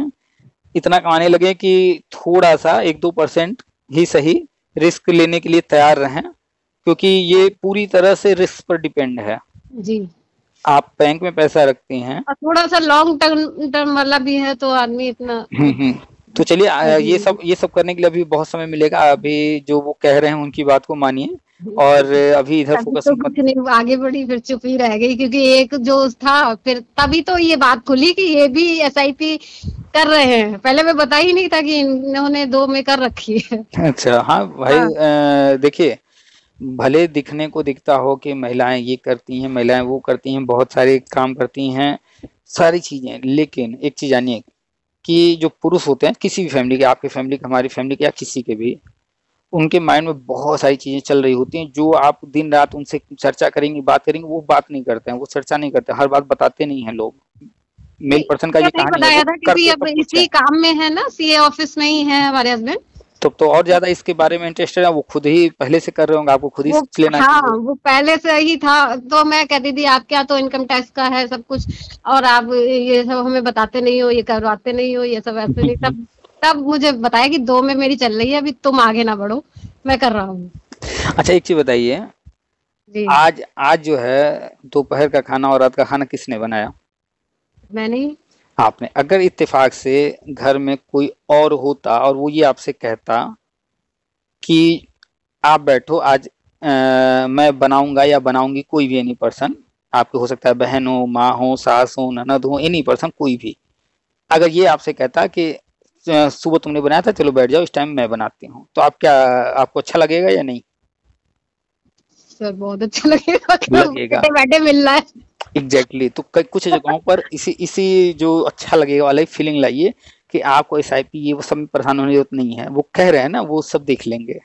इतना कमाने लगे कि थोड़ा सा 1-2% ही सही रिस्क लेने के लिए तैयार रहें, क्योंकि ये पूरी तरह से रिस्क पर डिपेंड है। जी। आप बैंक में पैसा रखती हैं। और थोड़ा सा लॉन्ग टर्म टर्म वाला भी है तो आदमी इतना तो चलिए, ये जी। सब करने के लिए अभी बहुत समय मिलेगा। अभी जो वो कह रहे हैं उनकी बात को मानिए, और अभी इधर तभी फोकस तो मत। कुछ नहीं आगे बढ़ी, फिर चुप ही रह गई क्योंकि एक जो था, फिर तभी तो ये बात खुली कि ये भी एसआईपी कर रहे हैं। पहले मैं बता ही नहीं था कि इन्होंने 2 में कर रखी है। अच्छा, हाँ भाई, हाँ। देखिए, भले दिखने को दिखता हो कि महिलाएं ये करती हैं, महिलाएं वो करती हैं, बहुत सारे काम करती हैं, सारी चीजें, लेकिन एक चीज जानिए कि जो पुरुष होते हैं किसी भी फैमिली के, आपके फैमिली के, हमारी फैमिली के, या किसी के भी, उनके माइंड में बहुत सारी चीजें चल रही होती हैं, जो आप दिन रात उनसे चर्चा करेंगे, बात करेंगे, वो बात नहीं करते हैं, वो चर्चा नहीं करते, हर बात बताते नहीं हैं लोग। मेल नहीं, पर्सन का क्या ये नहीं कहानी है, बताया वो था क्योंकि करते अब सब कुछ इसी है। काम में है ना, सीए ऑफिस में ही है हमारे हस्बैंड। तो और ज्यादा इसके बारे में इंटरेस्टेड है, वो खुद ही पहले से कर रहे होंगे, आपको खुद ही वो सीख लेना हाँ, चाहिए। वो पहले से ही था। तो मैं कहती थी आप क्या तो इनकम टैक्स का है सब कुछ, और आप ये सब हमें बताते नहीं हो, ये करवाते नहीं हो, ये सब ऐसे नहीं। तब तब मुझे बताया कि 2 में मेरी चल रही है, अभी तुम आगे ना बढ़ो, मैं कर रहा हूँ। अच्छा, एक चीज बताइए, जी। आज आज जो है दोपहर का खाना और रात का खाना किसने बनाया? मैंने। आपने। अगर इत्तेफाक से घर में कोई और होता और वो ये आपसे कहता कि आप बैठो आज, मैं बनाऊंगा या बनाऊंगी, कोई भी एनी पर्सन, आपके हो सकता है बहन हो, माँ हो, सास हो, ननद हो, एनी पर्सन कोई भी, अगर ये आपसे कहता कि सुबह तुमने बनाया था, चलो बैठ जाओ, इस टाइम मैं बनाती हूँ, तो आप क्या, आपको अच्छा लगेगा या नहीं? सर बहुत अच्छा लगेगा कि लगेगा। बैठे बैठे मिल रहा है। Exactly exactly। तो कुछ जगहों पर इसी इसी जो अच्छा लगेगा वाला फीलिंग लाइए कि आपको एसआईपी ये वो सब में परेशान होने की जरूरत नहीं है, वो कह रहे हैं ना, वो सब देख लेंगे।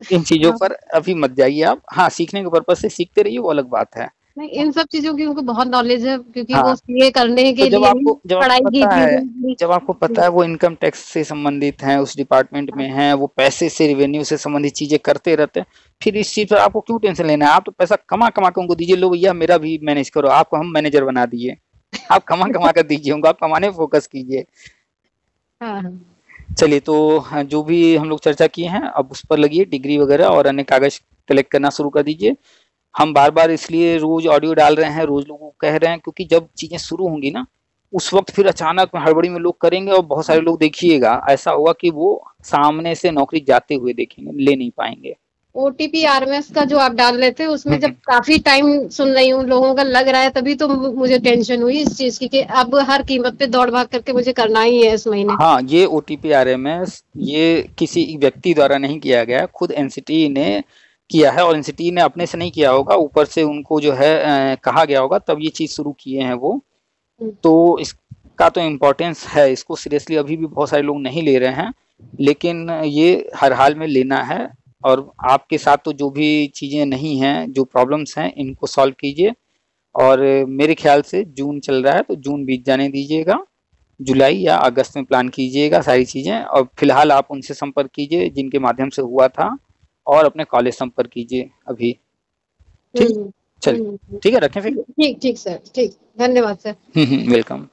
इन चीजों हाँ। पर अभी मत जाइए आप। हाँ, सीखने के पर्पज से सीखते रहिए, वो अलग बात है। नहीं, इन सब चीजों की उनको बहुत नॉलेज है क्योंकि वो हाँ, सीए करने तो के लिए ही जब आपको पढ़ाई की पता थी। है, जब आपको पता है वो इनकम टैक्स से संबंधित हैं, उस डिपार्टमेंट में हैं, वो पैसे से, रेवेन्यू से संबंधित चीजें करते रहते हैं, फिर इस चीज पर आपको क्यों टेंशन लेना है? आप तो पैसा कमा कमा के उनको दीजिए, लो भैया मेरा भी मैनेज करो, आपको हम मैनेजर बना दिए, आप कमा कमा कर दीजिए उनको, आप कमाने पे फोकस कीजिए। हाँ हाँ। चलिए, तो हाँ, जो भी हम लोग चर्चा किए हैं अब उस पर लगिए, डिग्री वगैरह और अन्य कागज कलेक्ट करना शुरू कर दीजिए। हम बार बार इसलिए रोज ऑडियो डाल रहे हैं, रोज लोगों को कह रहे हैं, क्योंकि जब चीजें शुरू होंगी ना, उस वक्त फिर अचानक हड़बड़ी में लोग करेंगे, और बहुत सारे लोग देखिएगा ऐसा होगा कि वो सामने से नौकरी जाते हुए देखेंगे, ले नहीं पाएंगे। ओटीपी आरएमएस का जो आप डाल रहे थे उसमें जब काफी टाइम सुन रही हूँ लोगों का लग रहा है, तभी तो मुझे टेंशन हुई इस चीज की कि अब हर कीमत पे दौड़ भाग करके मुझे करना ही है इस महीने। हाँ, ये ओटीपी आरएमएस ये किसी व्यक्ति द्वारा नहीं किया गया, खुद एनसीटी ने किया है, और एनसीटी ने अपने से नहीं किया होगा, ऊपर से उनको जो है कहा गया होगा, तब ये चीज शुरू किए हैं वो। तो इसका तो इम्पोर्टेंस है, इसको सीरियसली अभी भी बहुत सारे लोग नहीं ले रहे हैं, लेकिन ये हर हाल में लेना है। और आपके साथ तो जो भी चीजें नहीं हैं, जो प्रॉब्लम्स हैं, इनको सॉल्व कीजिए। और मेरे ख्याल से जून चल रहा है, तो जून बीत जाने दीजिएगा, जुलाई या अगस्त में प्लान कीजिएगा सारी चीजें, और फिलहाल आप उनसे संपर्क कीजिए जिनके माध्यम से हुआ था, और अपने कॉलेज संपर्क कीजिए अभी। ठीक, चलिए, ठीक है, रखें फिर। ठीक ठीक सर, ठीक, धन्यवाद सर। वेलकम।